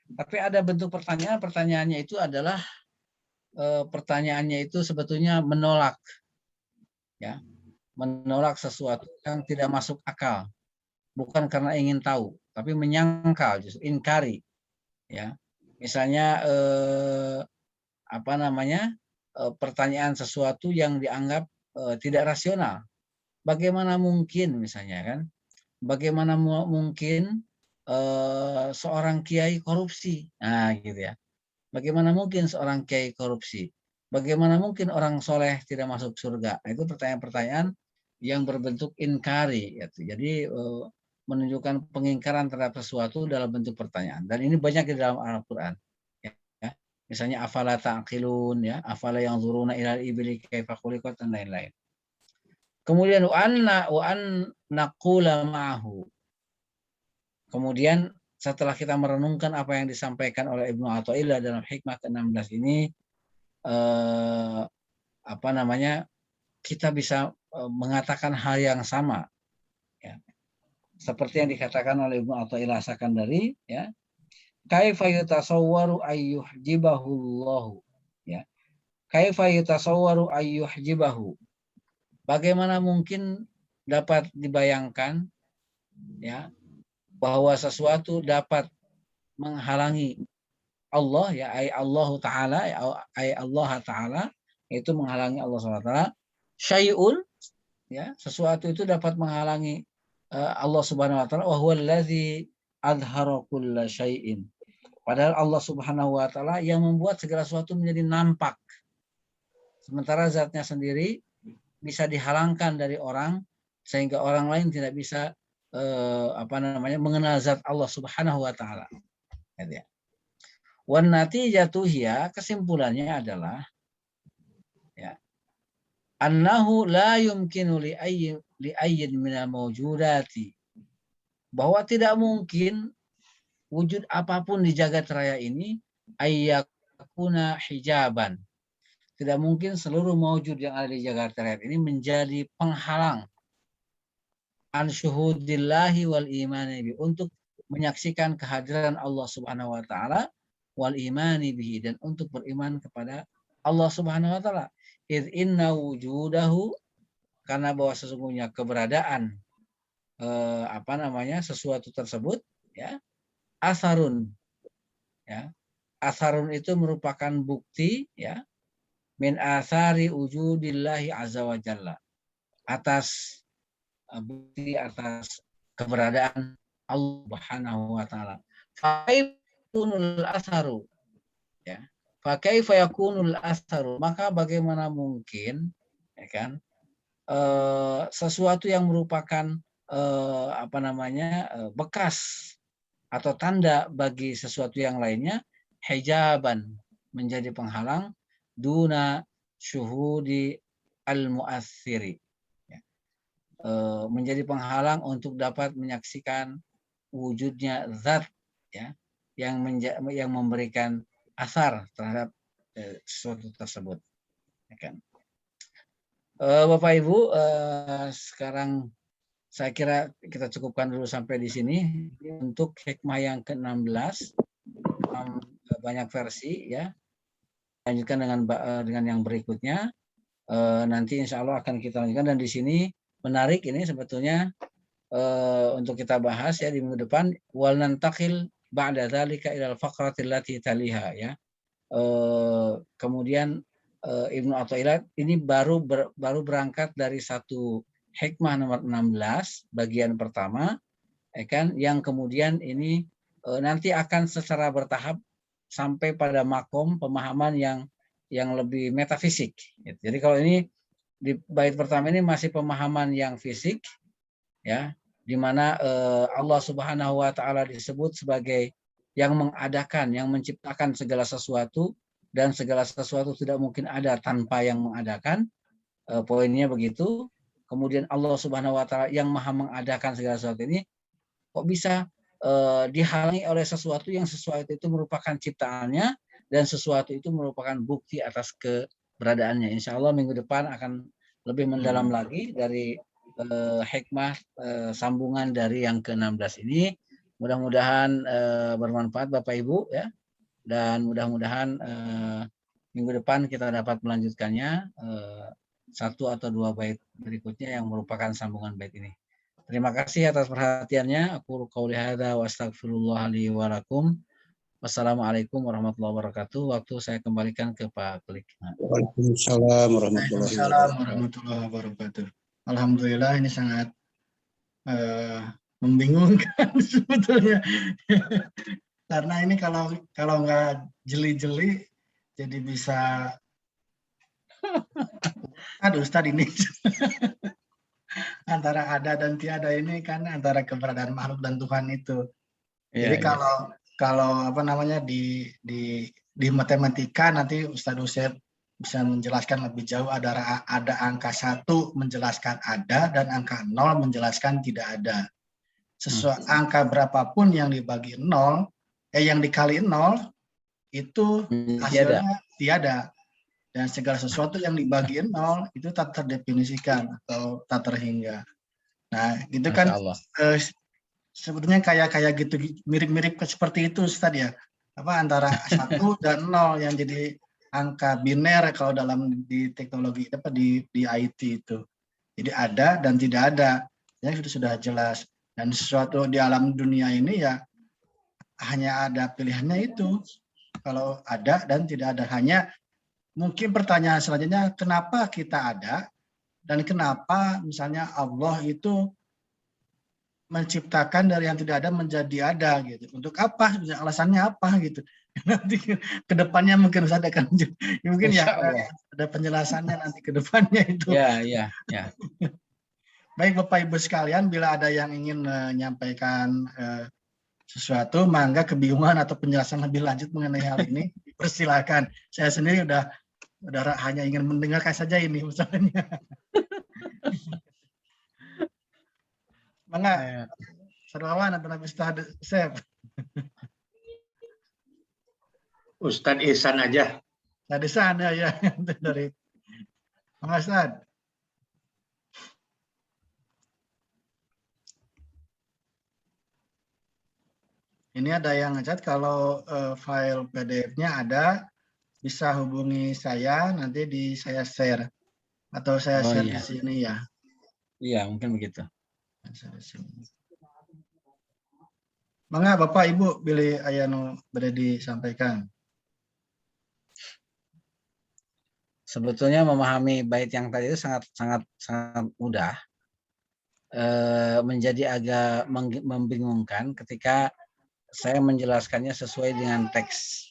Tapi ada bentuk pertanyaan, pertanyaannya itu adalah pertanyaannya itu sebetulnya menolak, ya, menolak sesuatu yang tidak masuk akal, bukan karena ingin tahu, tapi menyangkal, justru inkari, ya. Misalnya pertanyaan sesuatu yang dianggap tidak rasional. Bagaimana mungkin, misalnya kan, bagaimana mungkin seorang kiai korupsi, nah gitu ya. Bagaimana mungkin seorang kiai korupsi? Bagaimana mungkin orang soleh tidak masuk surga? Nah, itu pertanyaan-pertanyaan yang berbentuk inkari. Jadi menunjukkan pengingkaran terhadap sesuatu dalam bentuk pertanyaan. Dan ini banyak di dalam Al-Quran. Ya. Misalnya afala ta'qilun, ya, afala yang zuruna ilal ibli kaifa khuliqat, dan lain-lain. Kemudian wa an naqula ma'ahu. Kemudian setelah kita merenungkan apa yang disampaikan oleh Ibnu Athaillah dalam hikmah ke-16 ini, kita bisa mengatakan hal yang sama, ya. Seperti yang dikatakan oleh Ibnu Athaillah Sakandari, ya. Kaifa yutasawwaru ayyuhjibahu Allah, ya. Kaifa yutasawwaru ayyuhjibahu. Bagaimana mungkin dapat dibayangkan, ya, bahwa sesuatu dapat menghalangi Allah, ya, Allah Ta'ala, itu menghalangi Allah SWT. Syai'un, ya, sesuatu itu dapat menghalangi Allah Subhanahu wa taala, wa huwa allazi azhara kulla syai'in. Padahal Allah Subhanahu wa taala yang membuat segala sesuatu menjadi nampak. Sementara zatnya sendiri bisa dihalangkan dari orang sehingga orang lain tidak bisa mengenal zat Allah Subhanahu wa taala. Ya. Wan natijatu hiya, kesimpulannya adalah, ya, annahu la yumkinu li ayyin minal mawjudati, bahwa tidak mungkin wujud apapun di jagat raya ini ayyakuna hijaban. Tidak mungkin seluruh mawjud yang ada di jagat raya ini menjadi penghalang an syuhudillahi wal imani bihi, untuk menyaksikan kehadiran Allah Subhanahu wa taala, wal imani bihi, dan untuk beriman kepada Allah Subhanahu wa taala. Idz inna wujudahu, karena bahwa sesungguhnya keberadaan sesuatu tersebut, ya, asarun, ya. Asarun itu merupakan bukti, ya, min asari wujudillahi azza wa jalla, atas bukti atas keberadaan Allah Subhanahu wa taala. Fa yakunul asaru, ya. Fa kaifa yakunul asaru, maka bagaimana mungkin, ya kan, sesuatu yang merupakan bekas atau tanda bagi sesuatu yang lainnya, hijaban, menjadi penghalang, duna syuhudi al-mu'athiri, menjadi penghalang untuk dapat menyaksikan wujudnya zat, ya, yang memberikan asar terhadap sesuatu tersebut, ya kan. Bapak Ibu, sekarang saya kira kita cukupkan dulu sampai di sini untuk hikmah yang ke-16, banyak versi, ya. Lanjutkan dengan yang berikutnya. Nanti insya Allah akan kita lanjutkan, dan di sini menarik ini sebetulnya untuk kita bahas, ya, di minggu depan. Wal nantakil ba'da dzalika ilal faqratil lati taliha, ya. Kemudian Ibnu Athaillah ini baru berangkat dari satu hikmah nomor 16 bagian pertama, ya kan, yang kemudian ini nanti akan secara bertahap sampai pada makom pemahaman yang lebih metafisik. Jadi kalau ini di bait pertama ini masih pemahaman yang fisik, ya, di mana Allah Subhanahu wa taala disebut sebagai yang mengadakan, yang menciptakan segala sesuatu, dan segala sesuatu tidak mungkin ada tanpa yang mengadakan. Poinnya begitu. Kemudian Allah Subhanahu wa taala yang maha mengadakan segala sesuatu ini, kok bisa dihalangi oleh sesuatu yang sesuatu itu merupakan ciptaannya dan sesuatu itu merupakan bukti atas keberadaannya. Insya Allah minggu depan akan lebih mendalam lagi dari hikmah sambungan dari yang ke-16 ini. Mudah-mudahan bermanfaat Bapak Ibu ya, dan mudah-mudahan minggu depan kita dapat melanjutkannya satu atau dua bait berikutnya yang merupakan sambungan bait ini. Terima kasih atas perhatiannya. Aku qouli hadza wa astaghfirullah li wa lakum. Wassalamualaikum warahmatullahi wabarakatuh. Waktu saya kembalikan ke Pak Klik. Waalaikumsalam warahmatullahi Waalaikumsalam wabarakatuh. warahmatullahi wabarakatuh. Alhamdulillah ini sangat membingungkan sebetulnya. Karena ini kalau nggak jeli-jeli jadi bisa Ustadz ini antara ada dan tiada ini kan antara keberadaan makhluk dan Tuhan itu. Jadi kalau apa namanya di matematika nanti Ustadz Usep bisa menjelaskan lebih jauh, ada angka 1 menjelaskan ada dan angka 0 menjelaskan tidak ada. Sesuai angka berapapun yang dibagi 0, yang dikali 0 itu hasilnya tiada. Dan segala sesuatu yang dibagi 0 itu tak terdefinisikan atau tak terhingga. Nah, gitu kan sebetulnya kayak gitu mirip-mirip seperti itu Ustaz ya. Apa antara 1 dan 0 yang jadi angka biner kalau dalam di teknologi apa di IT itu. Jadi ada dan tidak ada. Ya sudah jelas. Dan sesuatu di alam dunia ini ya hanya ada pilihannya itu. Kalau ada dan tidak ada, hanya mungkin pertanyaan selanjutnya, kenapa kita ada dan kenapa misalnya Allah itu menciptakan dari yang tidak ada menjadi ada gitu. Untuk apa? Alasannya apa gitu. Nanti ke depannya mungkin Ustaz akan mungkin ya ada penjelasannya nanti ke depannya itu. Ya. Baik Bapak Ibu sekalian, bila ada yang ingin menyampaikan sesuatu, mangga kebingungan atau penjelasan lebih lanjut mengenai hal ini, persilakan. Saya sendiri udah hanya ingin mendengarkan saja ini misalnya. Mangga, Sarwawan atau Nabi Ustadz Sep. Ustadz Ihsan aja. Tadi sana ya dari Mangga Ustadz. Ini ada yang ngechat kalau file PDF-nya ada, bisa hubungi saya, nanti saya share atau saya share di sini ya. Iya, mungkin begitu. Mangga Bapak Ibu pilih ayano boleh disampaikan. Sebetulnya memahami bait yang tadi itu sangat mudah. Menjadi agak membingungkan ketika saya menjelaskannya sesuai dengan teks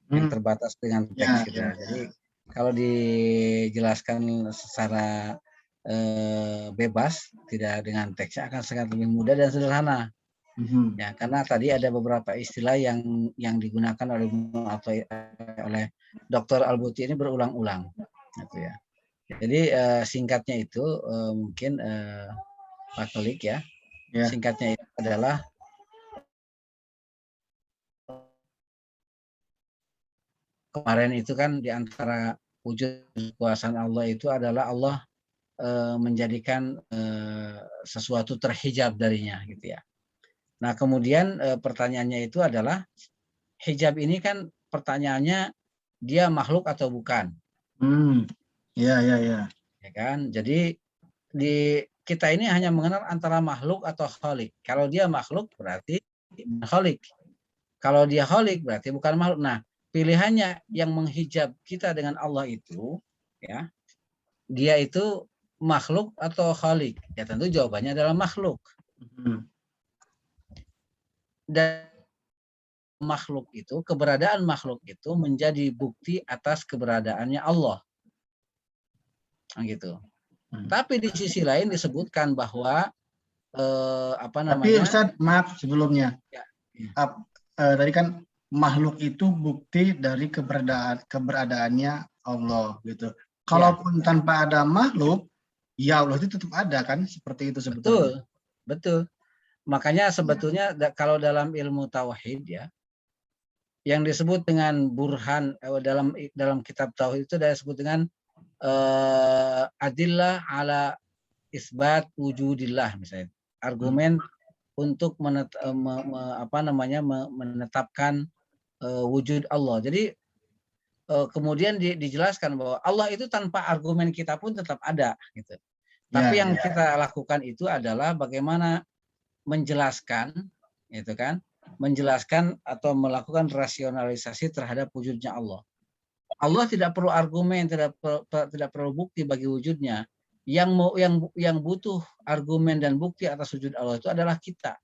yang terbatas dengan teks gitu. Jadi kalau dijelaskan secara bebas, tidak dengan teksnya akan sangat lebih mudah dan sederhana. Ya, karena tadi ada beberapa istilah yang digunakan oleh Dr. Albuti ini berulang-ulang, gitu ya. Jadi singkatnya itu mungkin Pak Klik ya. Singkatnya itu adalah kemarin itu kan di antara wujud kekuasaan Allah itu adalah Allah menjadikan sesuatu terhijab darinya, gitu ya. Nah, kemudian pertanyaannya itu adalah hijab ini kan pertanyaannya dia makhluk atau bukan? Ya. Ya kan? Jadi kita ini hanya mengenal antara makhluk atau khalik. Kalau dia makhluk berarti khalik. Kalau dia khalik berarti bukan makhluk. Nah, pilihannya yang menghijab kita dengan Allah itu, ya, dia itu makhluk atau khalik? Ya tentu jawabannya adalah makhluk. Dan makhluk itu, keberadaan makhluk itu menjadi bukti atas keberadaannya Allah. Nah, gitu. Tapi di sisi lain disebutkan bahwa Tapi Ustadz, maaf sebelumnya. Ya. Tadi kan makhluk itu bukti dari keberadaannya Allah gitu. Kalaupun tanpa ada makhluk, ya Allah itu tetap ada kan, seperti itu sebetulnya. Betul. makanya sebetulnya kalau dalam ilmu tauhid ya, yang disebut dengan burhan dalam kitab tauhid itu disebut dengan adillah ala isbat wujudillah, misalnya argumen untuk menetapkan wujud Allah. Jadi kemudian dijelaskan bahwa Allah itu tanpa argumen kita pun tetap ada gitu. Tapi yang kita lakukan itu adalah bagaimana menjelaskan, gitu kan? Menjelaskan atau melakukan rasionalisasi terhadap wujudnya Allah. Allah tidak perlu argumen, tidak perlu bukti bagi wujudnya. Yang butuh argumen dan bukti atas wujud Allah itu adalah kita.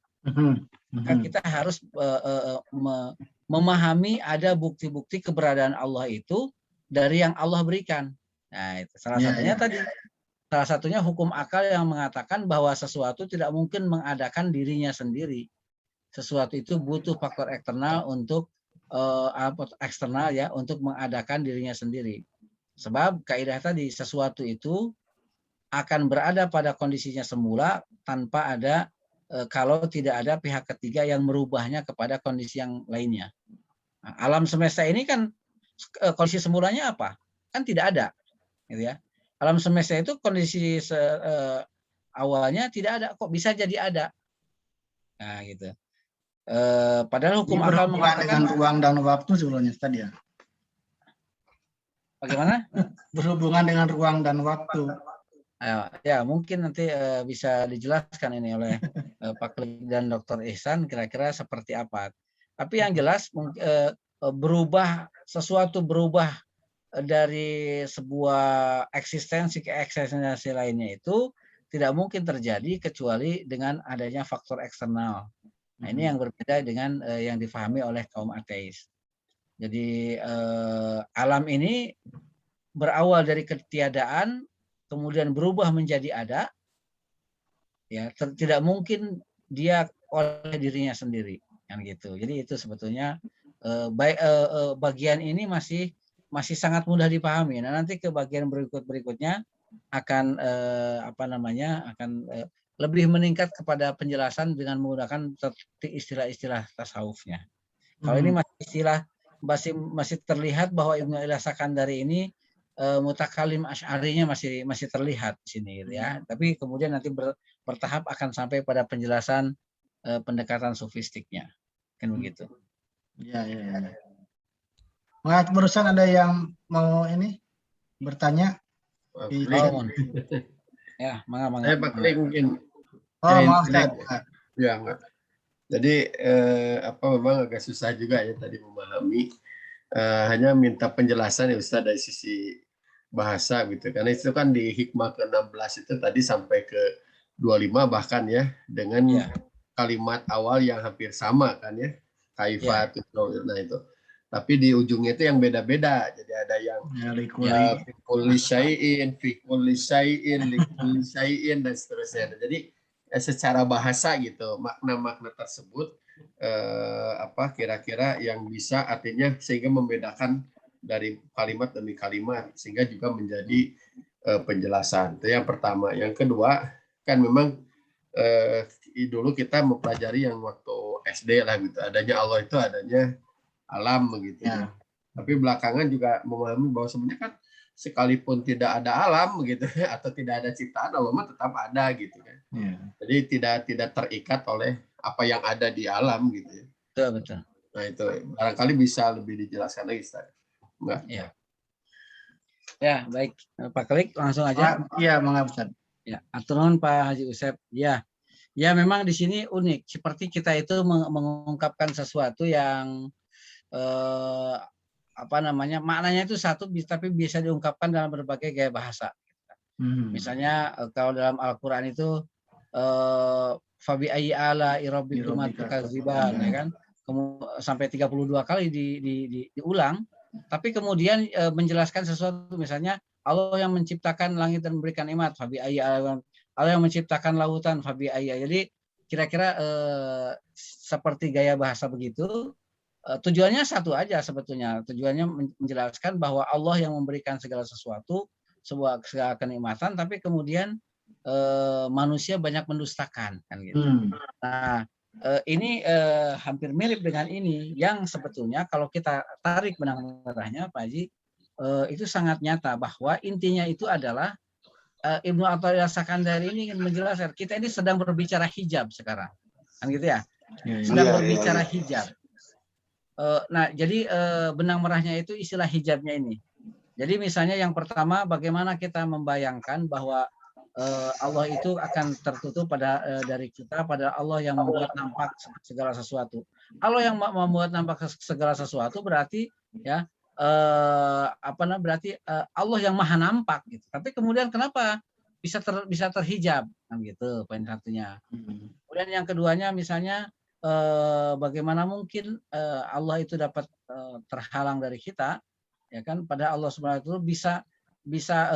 Maka kita harus memahami ada bukti-bukti keberadaan Allah itu dari yang Allah berikan. Nah, itu salah satunya tadi. Salah satunya hukum akal yang mengatakan bahwa sesuatu tidak mungkin mengadakan dirinya sendiri. Sesuatu itu butuh faktor eksternal untuk untuk mengadakan dirinya sendiri. Sebab kaidah tadi, sesuatu itu akan berada pada kondisinya semula tanpa ada kalau tidak ada pihak ketiga yang merubahnya kepada kondisi yang lainnya. Nah, alam semesta ini kan kondisi semulanya apa? Kan tidak ada, gitu ya. Alam semesta itu kondisi awalnya tidak ada, kok bisa jadi ada? Nah, gitu. Padahal hukum akal mengatakan dengan ruang dan waktu sebelumnya tadi ya. Bagaimana? Berhubungan dengan ruang dan waktu. Ya, mungkin nanti bisa dijelaskan ini oleh Pak Klik dan Dr. Ihsan kira-kira seperti apa. Tapi yang jelas sesuatu berubah dari sebuah eksistensi ke eksistensi lainnya itu tidak mungkin terjadi kecuali dengan adanya faktor eksternal. Nah, ini yang berbeda dengan yang difahami oleh kaum ateis. Jadi alam ini berawal dari ketiadaan, kemudian berubah menjadi ada, ya tidak mungkin dia oleh dirinya sendiri, kan gitu. Jadi itu sebetulnya bagian ini masih sangat mudah dipahami. Nah, nanti ke bagian berikutnya akan akan lebih meningkat kepada penjelasan dengan menggunakan istilah-istilah tasawufnya. Kalau ini masih istilah masih terlihat bahwa Ibnu Al-Sakandari ini mutakalim asy'arinya masih terlihat di sini, gitu ya. Tapi kemudian nanti bertahap akan sampai pada penjelasan pendekatan sofistiknya, kan begitu. Ya. Barusan ada yang mau ini bertanya? Ya, mangga. Pak Klik mungkin. Maaf, Ustaz. Ya, enggak. Jadi memang agak susah juga ya tadi memahami. Hanya minta penjelasan ya Ustaz dari sisi bahasa gitu. Karena itu kan di hikmah ke-16 itu tadi sampai ke 25 bahkan ya dengan kalimat awal yang hampir sama kan ya. Kaifat nah itu. Tapi di ujungnya itu yang beda-beda. Jadi ada yang fi kulli syai'in, dan seterusnya. Jadi secara bahasa gitu, makna-makna tersebut kira-kira yang bisa artinya sehingga membedakan dari kalimat demi kalimat sehingga juga menjadi penjelasan. Itu yang pertama. Yang kedua kan memang dulu kita mempelajari yang waktu SD lah gitu. Adanya Allah itu adanya alam begitu. Ya. Tapi belakangan juga memahami bahwa sebenarnya kan sekalipun tidak ada alam begitu atau tidak ada ciptaan, Allah mah tetap ada gitu kan. Ya. Jadi tidak terikat oleh apa yang ada di alam gitu ya. Betul. Nah itu barangkali bisa lebih dijelaskan lagi Ustaz. Enggak? Ya, baik. Pak Klik langsung aja. Iya, mangga Ustaz. Ya, atur nuhun Pak Haji Usep. Ya memang di sini unik. Seperti kita itu mengungkapkan sesuatu yang maknanya itu satu, tapi bisa diungkapkan dalam berbagai gaya bahasa. Misalnya kalau dalam Al-Quran itu fabi ayyi ala rabbikuma tukadziban, ya kan? Sampai 32 kali diulang, tapi kemudian menjelaskan sesuatu, misalnya Allah yang menciptakan langit dan memberikan nikmat, fabi ayyi ala, Allah yang menciptakan lautan, fabi ayyi. Jadi kira-kira seperti gaya bahasa begitu. Tujuannya satu aja sebetulnya. Tujuannya menjelaskan bahwa Allah yang memberikan segala sesuatu, segala kenikmatan, tapi kemudian manusia banyak mendustakan kan gitu. Nah, ini hampir mirip dengan ini yang sebetulnya kalau kita tarik benang merahnya Pak Haji, itu sangat nyata bahwa intinya itu adalah Ibnu Athaillah Sakandari ini ingin menjelaskan kita ini sedang berbicara hijab sekarang, kan gitu ya, sedang berbicara hijab. Nah, jadi benang merahnya itu istilah hijabnya ini. Jadi misalnya yang pertama, bagaimana kita membayangkan bahwa Allah itu akan tertutup dari kita pada Allah yang membuat nampak segala sesuatu. Allah yang membuat nampak segala sesuatu berarti ya berarti Allah yang maha nampak gitu. Tapi kemudian kenapa bisa terhijab kan gitu poin satunya. Kemudian yang keduanya misalnya bagaimana mungkin Allah itu dapat terhalang dari kita ya kan, pada Allah Subhanahu wa taala bisa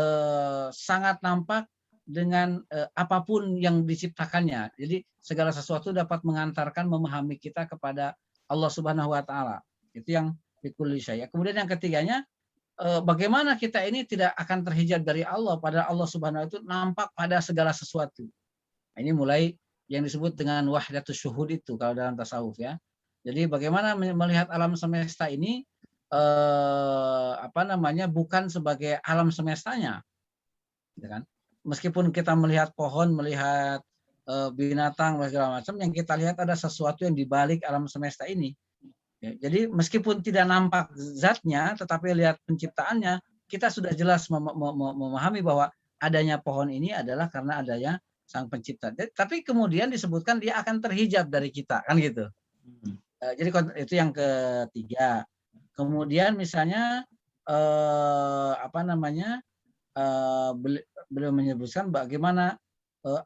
sangat nampak dengan apapun yang diciptakannya. Jadi segala sesuatu dapat mengantarkan memahami kita kepada Allah Subhanahu wa taala. Itu yang bikulli syai'. Kemudian yang ketiganya bagaimana kita ini tidak akan terhijab dari Allah pada Allah Subhanahu wa taala itu nampak pada segala sesuatu. Nah, ini mulai yang disebut dengan wahdatus syuhud itu kalau dalam tasawuf ya. Jadi bagaimana melihat alam semesta ini bukan sebagai alam semestanya, gitu kan? Meskipun kita melihat pohon, melihat binatang, segala macam, yang kita lihat ada sesuatu yang dibalik alam semesta ini. Ya, jadi meskipun tidak nampak zatnya, tetapi lihat penciptaannya, kita sudah jelas memahami bahwa adanya pohon ini adalah karena adanya Sang Pencipta. Tapi kemudian disebutkan dia akan terhijab dari kita, kan gitu. Jadi itu yang ketiga. Kemudian misalnya beliau menyebutkan bagaimana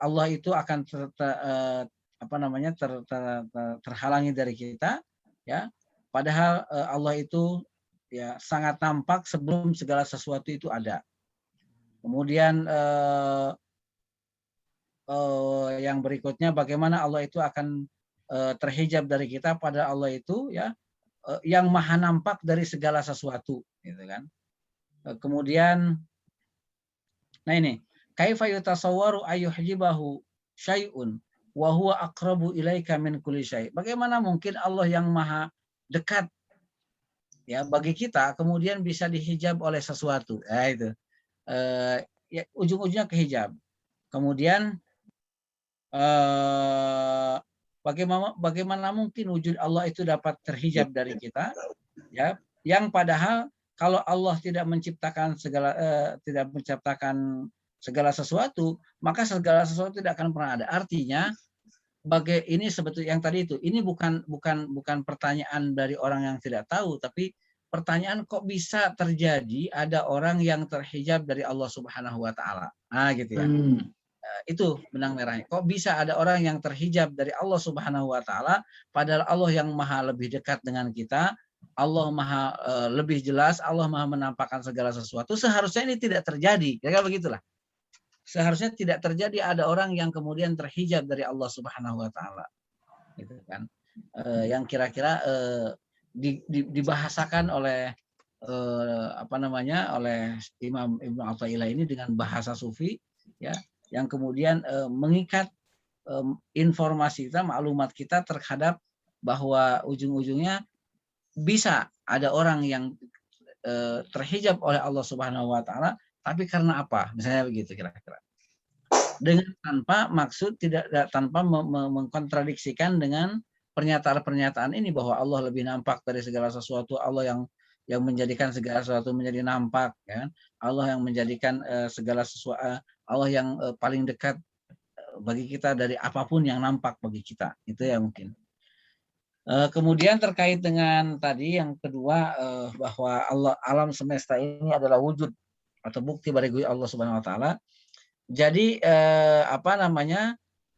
Allah itu akan terhalangi dari kita ya, padahal Allah itu ya sangat nampak sebelum segala sesuatu itu ada. Kemudian yang berikutnya bagaimana Allah itu akan terhijab dari kita pada Allah itu ya yang maha nampak dari segala sesuatu, gitu kan. Kemudian, nah ini, kaifa yutasawwaru ayyuhjibahu syai'un wa huwa aqrabu ilaika min kulli syai'. Bagaimana mungkin Allah yang maha dekat ya bagi kita kemudian bisa dihijab oleh sesuatu. Ya itu. Ya, ujung-ujungnya ke hijab. Kemudian bagaimana mungkin wujud Allah itu dapat terhijab dari kita ya, yang padahal kalau Allah tidak menciptakan segala sesuatu, maka segala sesuatu tidak akan pernah ada. Artinya ini sebetulnya yang tadi itu, ini bukan pertanyaan dari orang yang tidak tahu, tapi pertanyaan kok bisa terjadi ada orang yang terhijab dari Allah Subhanahu wa taala. Nah, gitu ya. Itu benang merahnya. Kok bisa ada orang yang terhijab dari Allah Subhanahu wa taala padahal Allah yang maha lebih dekat dengan kita, Allah maha lebih jelas, Allah maha menampakkan segala sesuatu. Seharusnya ini tidak terjadi. Ya begitulah. Seharusnya tidak terjadi ada orang yang kemudian terhijab dari Allah Subhanahu wa taala. Gitu kan. Yang kira-kira dibahasakan oleh oleh Imam Ibnu Athaillah ini dengan bahasa sufi ya, yang kemudian mengikat informasi kita, maklumat kita terhadap bahwa ujung-ujungnya bisa ada orang yang terhijab oleh Allah Subhanahu wa taala, tapi karena apa? Misalnya begitu kira-kira. Dengan tanpa mengkontradiksikan dengan pernyataan-pernyataan ini bahwa Allah lebih nampak dari segala sesuatu, Allah yang menjadikan segala sesuatu menjadi nampak, ya. Allah yang menjadikan segala sesuatu, Allah yang paling dekat bagi kita dari apapun yang nampak bagi kita. Itu ya mungkin. Kemudian terkait dengan tadi yang kedua, bahwa alam semesta ini adalah wujud atau bukti bagi Allah Subhanahu wa taala. Jadi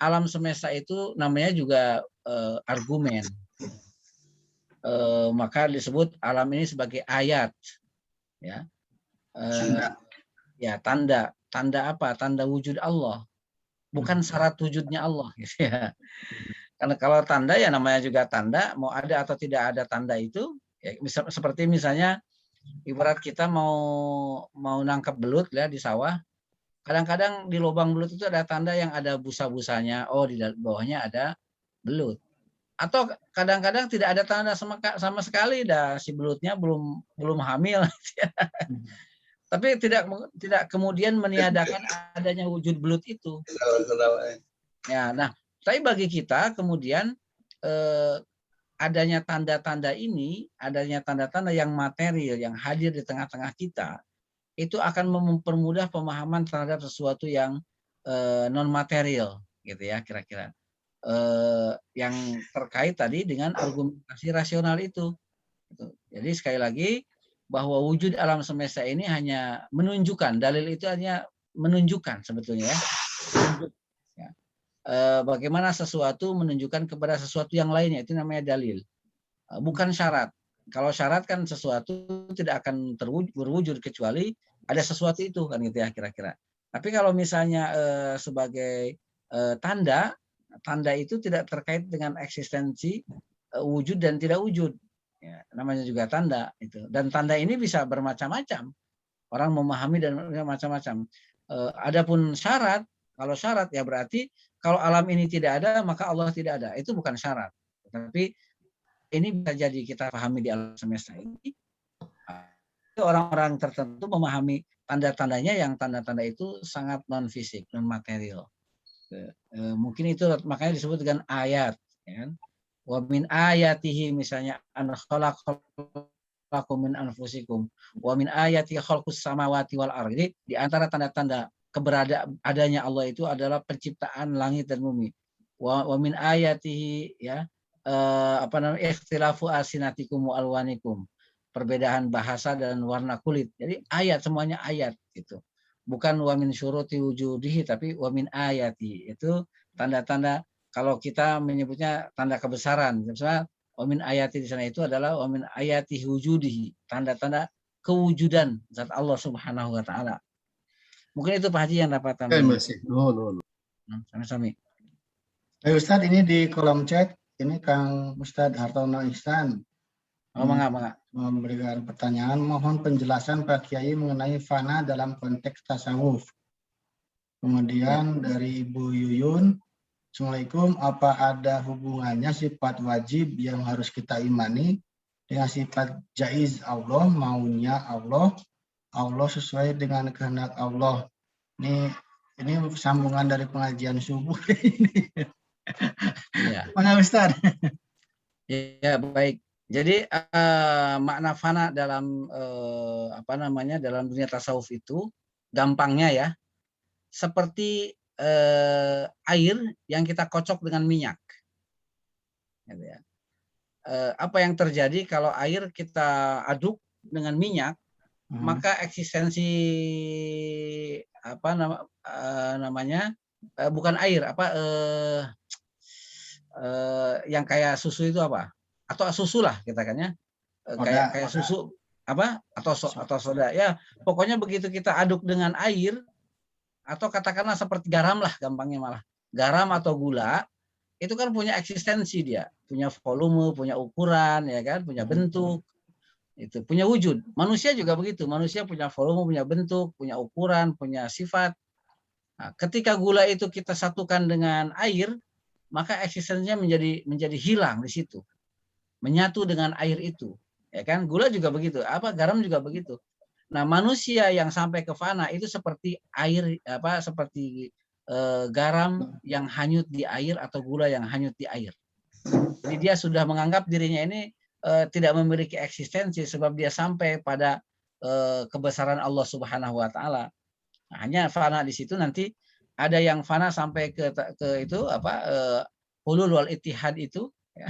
alam semesta itu namanya juga argumen. Maka disebut alam ini sebagai ayat, ya. Ya, tanda apa? Tanda wujud Allah, bukan syarat wujudnya Allah, gitu ya. Karena kalau tanda ya namanya juga tanda, mau ada atau tidak ada tanda itu, ya, seperti misalnya ibarat kita mau nangkap belut ya di sawah, kadang-kadang di lubang belut itu ada tanda yang ada busa-busanya. Oh, di bawahnya ada belut. Atau kadang-kadang tidak ada tanda sama sekali, dah si belutnya belum hamil. Tapi tidak kemudian meniadakan adanya wujud belut itu. Ya, nah, tapi bagi kita kemudian adanya tanda-tanda ini, adanya tanda-tanda yang material yang hadir di tengah-tengah kita, itu akan mempermudah pemahaman terhadap sesuatu yang non material, gitu ya kira-kira. Yang terkait tadi dengan argumentasi rasional itu. Jadi sekali lagi bahwa wujud alam semesta ini hanya menunjukkan, dalil itu hanya menunjukkan sebetulnya ya. Bagaimana sesuatu menunjukkan kepada sesuatu yang lainnya, itu namanya dalil. Bukan syarat. Kalau syarat kan sesuatu tidak akan berwujud kecuali ada sesuatu itu kan gitu ya kira-kira. Tapi kalau misalnya sebagai tanda itu tidak terkait dengan eksistensi wujud dan tidak wujud. Ya, namanya juga tanda itu. Dan tanda ini bisa bermacam-macam. Orang memahami dan macam-macam. Adapun syarat, kalau syarat ya berarti kalau alam ini tidak ada maka Allah tidak ada. Itu bukan syarat. Tapi ini bisa jadi kita pahami di alam semesta ini. Orang-orang tertentu memahami tanda-tandanya yang tanda-tanda itu sangat non fisik, non material. Mungkin itu makanya disebut dengan ayat. Ya. Wa min ayatihi misalnya an khalaqakum min anfusikum wa min ayati khalqus samawati wal ardh. Jadi di antara tanda-tanda adanya Allah itu adalah penciptaan langit dan bumi. Wa min ayatihi ya ikhtilafu alsinatikum wa alwanikum. Perbedaan bahasa dan warna kulit. Jadi ayat, semuanya ayat gitu. Bukan wa min syuruti wujudihi tapi wa min ayati. Itu tanda-tanda, kalau kita menyebutnya tanda kebesaran. Misalnya wa min ayati di sana itu adalah wa min ayati wujudihi, tanda-tanda kewujudan zat Allah Subhanahu wa taala. Mungkin itu Pak Haji yang dapat kami. Sami-sami. Ustadz, ini di kolom chat ini Kang Ustadz Hartono Ihsan memberikan pertanyaan, mohon penjelasan Pak Kiai mengenai fana dalam konteks tasawuf. Kemudian dari Ibu Yuyun, Assalamualaikum, apa ada hubungannya sifat wajib yang harus kita imani dengan sifat jaiz Allah, maunya Allah sesuai dengan kehendak Allah? Ini sambungan dari pengajian subuh ini. Ya. Mana Ustaz? Ya, baik. Jadi makna fana dalam dalam dunia tasawuf itu gampangnya ya seperti air yang kita kocok dengan minyak. Gitu ya. Apa yang terjadi kalau air kita aduk dengan minyak, maka eksistensi bukan air yang kayak susu itu apa? Atau susu lah kita kan ya. Kayak susu atau soda ya. Pokoknya begitu kita aduk dengan air atau katakanlah seperti garam lah gampangnya malah. Garam atau gula itu kan punya eksistensi dia, punya volume, punya ukuran ya kan, punya bentuk. Itu punya wujud. Manusia juga begitu. Manusia punya volume, punya bentuk, punya ukuran, punya sifat. Nah, ketika gula itu kita satukan dengan air, maka eksistensinya menjadi hilang di situ. Menyatu dengan air itu. Ya kan? Gula juga begitu. Garam juga begitu. Nah, manusia yang sampai ke fana itu seperti air seperti garam yang hanyut di air atau gula yang hanyut di air. Jadi dia sudah menganggap dirinya ini tidak memiliki eksistensi sebab dia sampai pada kebesaran Allah Subhanahu wa taala. Nah, hanya fana di situ nanti ada yang fana sampai ke itu hulul wal ittihad itu ya.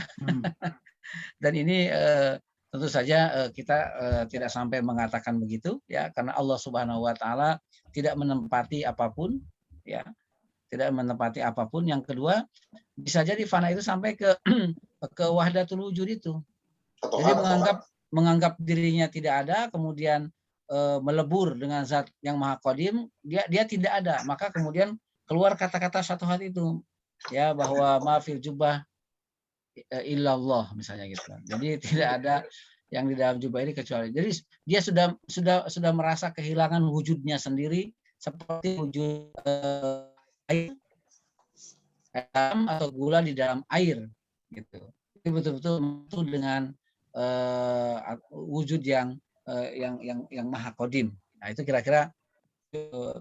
Dan ini tentu saja kita tidak sampai mengatakan begitu ya, karena Allah Subhanahu wa taala tidak menempati apapun ya. Tidak menempati apapun. Yang kedua, bisa jadi fana itu sampai ke wahdatul wujud itu. Jadi menganggap dirinya tidak ada, kemudian melebur dengan zat yang maha qadim, dia tidak ada. Maka kemudian keluar kata-kata satu hal itu ya, bahwa ma fil jubah illallah misalnya gitu. Jadi tidak ada yang di dalam jubah ini kecuali. Jadi dia sudah merasa kehilangan wujudnya sendiri seperti wujud air atau gula di dalam air gitu. Itu betul-betul menyatu dengan wujud yang maha qadim. Nah, itu kira-kira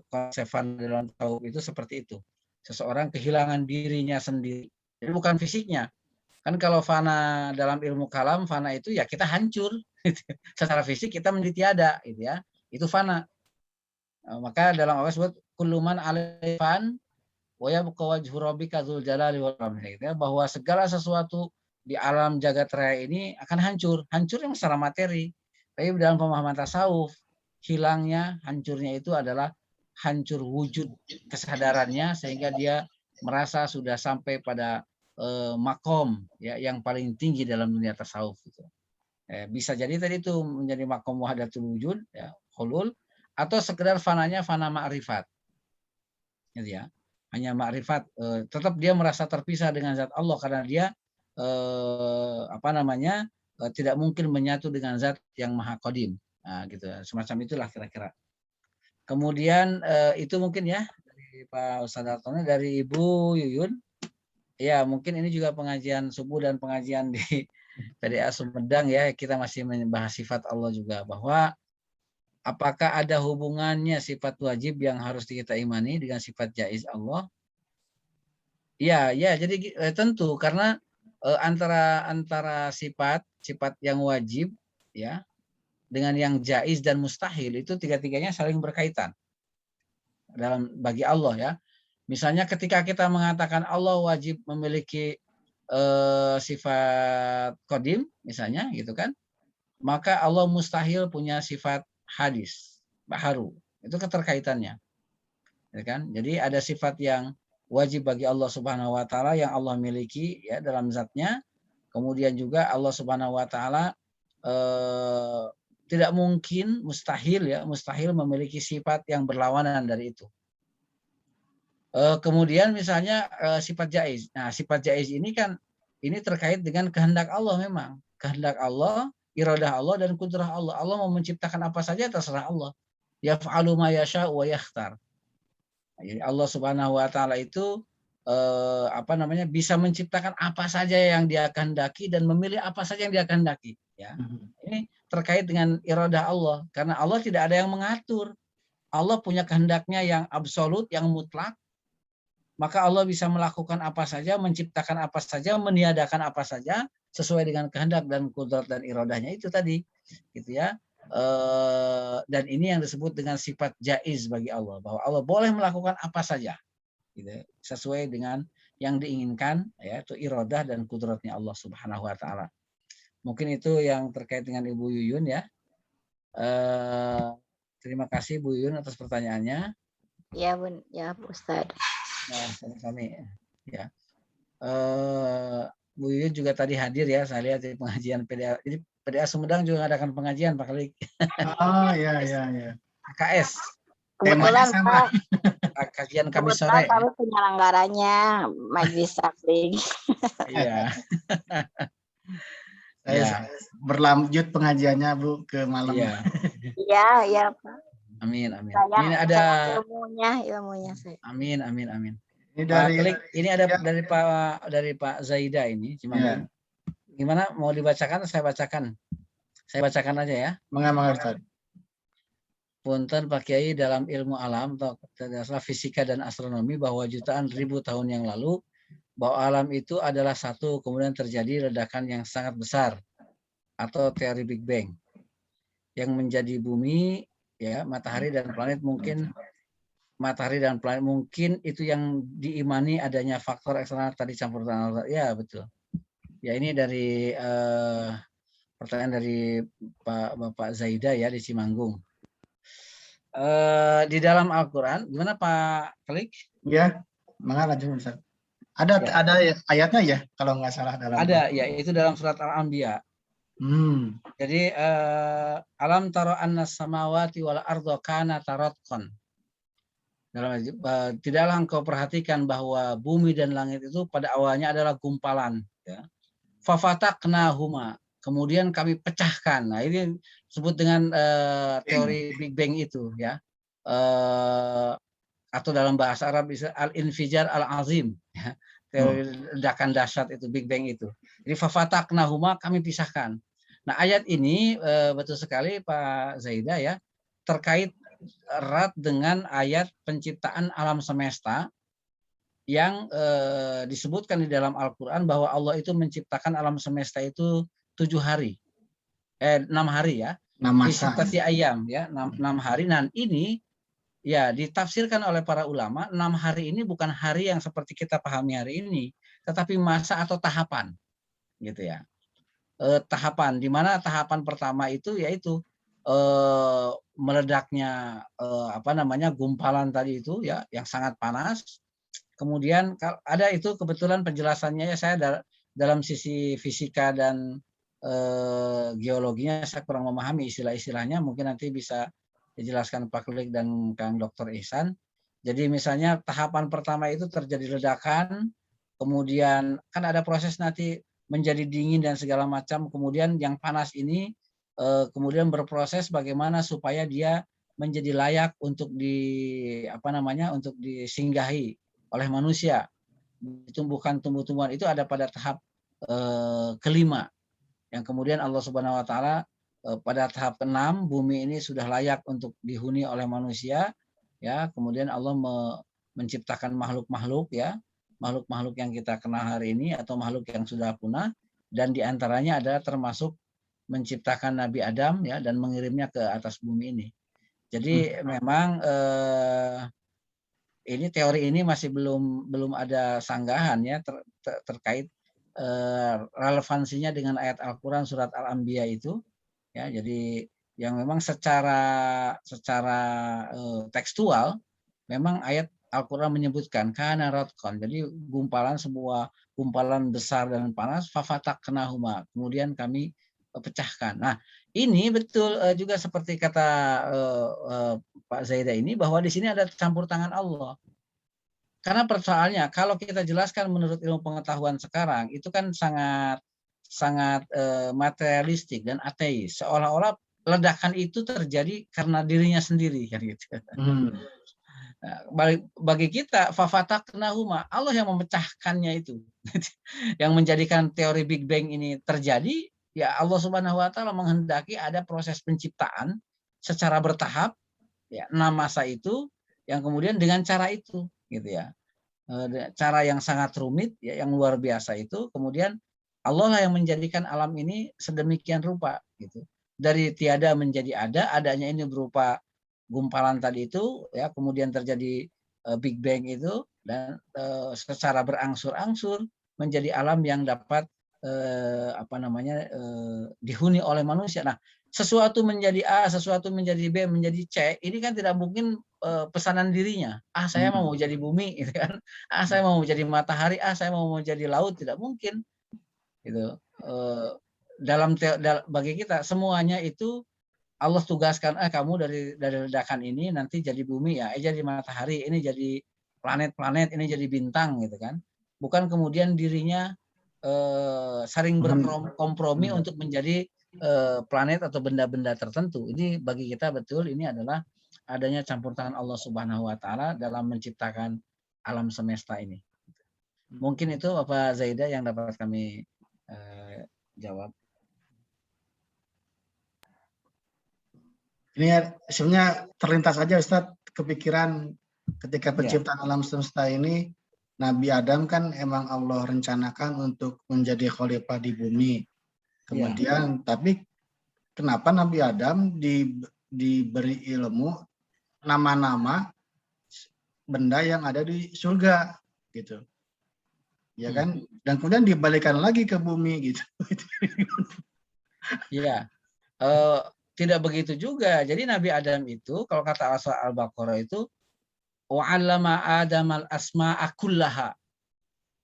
konsep dalam tasawuf itu seperti itu. Seseorang kehilangan dirinya sendiri. Jadi bukan fisiknya. Kan kalau fana dalam ilmu kalam, fana itu ya kita hancur. Secara fisik kita menjadi tiada, gitu ya. Itu fana. Maka dalam Allah sebut kulluman alifan wa yabqa wajhu rabbika dzul jalali wal ikram, gitu ya, bahwa segala sesuatu di alam jagat raya ini akan hancur. Hancur yang secara materi. Tapi dalam pemahaman tasawuf, hilangnya, hancurnya itu adalah hancur wujud kesadarannya sehingga dia merasa sudah sampai pada makom ya yang paling tinggi dalam dunia tasawuf gitu. Bisa jadi tadi itu menjadi makom wahdatul wujud ya, hulul, atau sekedar fananya fana ma'rifat. Gitu ya. Hanya ma'rifat, tetap dia merasa terpisah dengan zat Allah karena dia tidak mungkin menyatu dengan zat yang maha qadim. Nah, gitu. Semacam itulah kira-kira. Kemudian itu mungkin ya dari Pak Ustadz Hartono, dari Ibu Yuyun. Ya, mungkin ini juga pengajian subuh dan pengajian di PDA Sumedang ya. Kita masih membahas sifat Allah juga, bahwa apakah ada hubungannya sifat wajib yang harus kita imani dengan sifat jaiz Allah? Ya, jadi tentu karena antara sifat yang wajib ya dengan yang jaiz dan mustahil itu tiga-tiganya saling berkaitan bagi Allah ya. Misalnya ketika kita mengatakan Allah wajib memiliki sifat qadim misalnya gitu kan, maka Allah mustahil punya sifat hadis, baharu. Itu keterkaitannya. Ya kan? Jadi ada sifat yang wajib bagi Allah Subhanahu wa taala yang Allah miliki ya dalam zatnya. Kemudian juga Allah Subhanahu wa taala tidak mungkin, mustahil memiliki sifat yang berlawanan dari itu. Kemudian misalnya sifat jaiz. Nah, sifat jaiz ini kan ini terkait dengan kehendak Allah memang. Kehendak Allah, iradah Allah dan kudrah Allah. Allah mau menciptakan apa saja terserah Allah. Yaf'alu ma yasha' wa yakhtar. Jadi Allah Subhanahu wa taala itu bisa menciptakan apa saja yang dia kehendaki dan memilih apa saja yang dia kehendaki ya. Ini terkait dengan iradah Allah karena Allah tidak ada yang mengatur. Allah punya kehendaknya yang absolut, yang mutlak. Maka Allah bisa melakukan apa saja, menciptakan apa saja, meniadakan apa saja sesuai dengan kehendak dan kudrat dan iradahnya itu tadi, gitu ya. Dan ini yang disebut dengan sifat jaiz bagi Allah, bahwa Allah boleh melakukan apa saja, gitu, sesuai dengan yang diinginkan, yaitu iradah dan kudratnya Allah Subhanahu Wa Taala. Mungkin itu yang terkait dengan Ibu Yuyun ya. Terima kasih Bu Yuyun atas pertanyaannya. Ya Bun, ya Pak Ustadz. Nah, kami ya. Bu Yuyun juga tadi hadir ya, saya lihat di pengajian PDA. Jadi PDA Sumedang juga mengadakan pengajian Pak Klik. Oh iya. AKS. Kebetulan Pak, kajian kami sore. Kami penyelenggaranya Majelis Taklim. Iya. Saya berlanjut pengajiannya Bu ke malam. Iya Pak. Amin. Saya ini ada ilmunya saya. Amin. Ini dari Klik, ini ada dari Pak Zaida ini. Gimana mau dibacakan? Saya bacakan aja ya. Mengapa Ustaz? Punten Pak Kiai, dalam ilmu alam atau fisika dan astronomi bahwa jutaan ribu tahun yang lalu bahwa alam itu adalah satu, kemudian terjadi ledakan yang sangat besar atau teori Big Bang yang menjadi bumi ya, matahari dan planet mungkin itu yang diimani adanya faktor eksternal tadi campur tangan. Ya betul. Ya ini dari pertanyaan dari Bapak Zaida ya di Cimanggung. Di dalam Al-Quran gimana Pak Klik? Ya, mengapa lanjut Ustaz? Ada ayatnya ya kalau nggak salah dalam. Ada ya, itu dalam surat Al-Anbiya. Jadi alam taro annas samawati wal ardo kana taratqan. Tidaklah engkau perhatikan bahwa bumi dan langit itu pada awalnya adalah gumpalan ya. Fafataqnahuma, kemudian kami pecahkan. Nah, ini disebut dengan teori Big Bang itu ya. atau dalam bahasa Arab bisa al-infijar al-azim, ya, teori ledakan dahsyat itu, Big Bang itu. Jadi fafataknahuma, kami pisahkan. Nah, ayat ini betul sekali Pak Zaida ya, terkait erat dengan ayat penciptaan alam semesta yang disebutkan di dalam Al-Quran bahwa Allah itu menciptakan alam semesta itu 6 hari ya, 6 masa. Fi ayam ya, 6 hari. Nah, ini ya ditafsirkan oleh para ulama, 6 hari ini bukan hari yang seperti kita pahami hari ini, tetapi masa atau tahapan, gitu ya. Tahapan, di mana tahapan pertama itu yaitu meledaknya gumpalan tadi itu ya, yang sangat panas. Kemudian ada itu kebetulan penjelasannya ya, saya dalam sisi fisika dan geologinya saya kurang memahami istilah-istilahnya, mungkin nanti bisa dijelaskan Pak Klik dan Kang Dr. Ihsan. Jadi misalnya tahapan pertama itu terjadi ledakan, kemudian kan ada proses nanti menjadi dingin dan segala macam, kemudian yang panas ini kemudian berproses bagaimana supaya dia menjadi layak untuk untuk disinggahi oleh manusia. Tumbuhan-tumbuhan itu ada pada tahap kelima, yang kemudian Allah Subhanahu wa taala pada tahap ke-6 bumi ini sudah layak untuk dihuni oleh manusia ya, kemudian Allah menciptakan makhluk-makhluk ya, makhluk-makhluk yang kita kenal hari ini atau makhluk yang sudah punah, dan diantaranya adalah termasuk menciptakan Nabi Adam ya, dan mengirimnya ke atas bumi ini. Jadi memang ini teori ini masih belum ada sanggahan ya terkait relevansinya dengan ayat Al-Quran surat Al-Anbiya itu. Ya, jadi yang memang secara tekstual memang ayat Al-Quran menyebutkan kana rotqon, jadi sebuah gumpalan besar dan panas, fafataknahuma, kemudian kami pecahkan. Nah, ini betul juga seperti kata Pak Zaida ini, bahwa di sini ada campur tangan Allah. Karena persoalannya kalau kita jelaskan menurut ilmu pengetahuan sekarang itu kan sangat materialistik dan ateis, seolah-olah ledakan itu terjadi karena dirinya sendiri kan gitu. Nah, bagi kita fafataknahuma, Allah yang memecahkannya itu. Yang menjadikan teori Big Bang ini terjadi ya, Allah Subhanahu wa taala menghendaki ada proses penciptaan secara bertahap ya, 6 masa itu, yang kemudian dengan cara itu gitu ya. Cara yang sangat rumit ya, yang luar biasa itu, kemudian Allah lah yang menjadikan alam ini sedemikian rupa gitu. Dari tiada menjadi ada, adanya ini berupa gumpalan tadi itu ya, kemudian terjadi Big Bang itu, dan secara berangsur-angsur menjadi alam yang dapat dihuni oleh manusia. Nah, sesuatu menjadi A, sesuatu menjadi B, menjadi C, ini kan tidak mungkin pesanan dirinya. Saya mau jadi bumi gitu kan. Saya mau jadi matahari, saya mau jadi laut, tidak mungkin. Gitu. Bagi kita semuanya itu Allah tugaskan, kamu dari ledakan ini nanti jadi bumi ya, jadi matahari, ini jadi planet-planet, ini jadi bintang gitu kan. Bukan kemudian dirinya saling berkompromi untuk menjadi planet atau benda-benda tertentu. Ini bagi kita betul ini adalah adanya campur tangan Allah Subhanahu wa taala dalam menciptakan alam semesta ini. Mungkin itu Bapak Zaida yang dapat kami jawab. Ini sebenarnya terlintas aja Ustadz, kepikiran ketika penciptaan alam semesta ini, Nabi Adam kan emang Allah rencanakan untuk menjadi khalifah di bumi. Kemudian tapi kenapa Nabi Adam diberi ilmu nama-nama benda yang ada di surga gitu. Ya kan? Dan kemudian dibalikan lagi ke bumi gitu. Iya. Tidak begitu juga. Jadi Nabi Adam itu kalau kata Al-Baqarah itu wa'allama Adamal asma'a kullaha.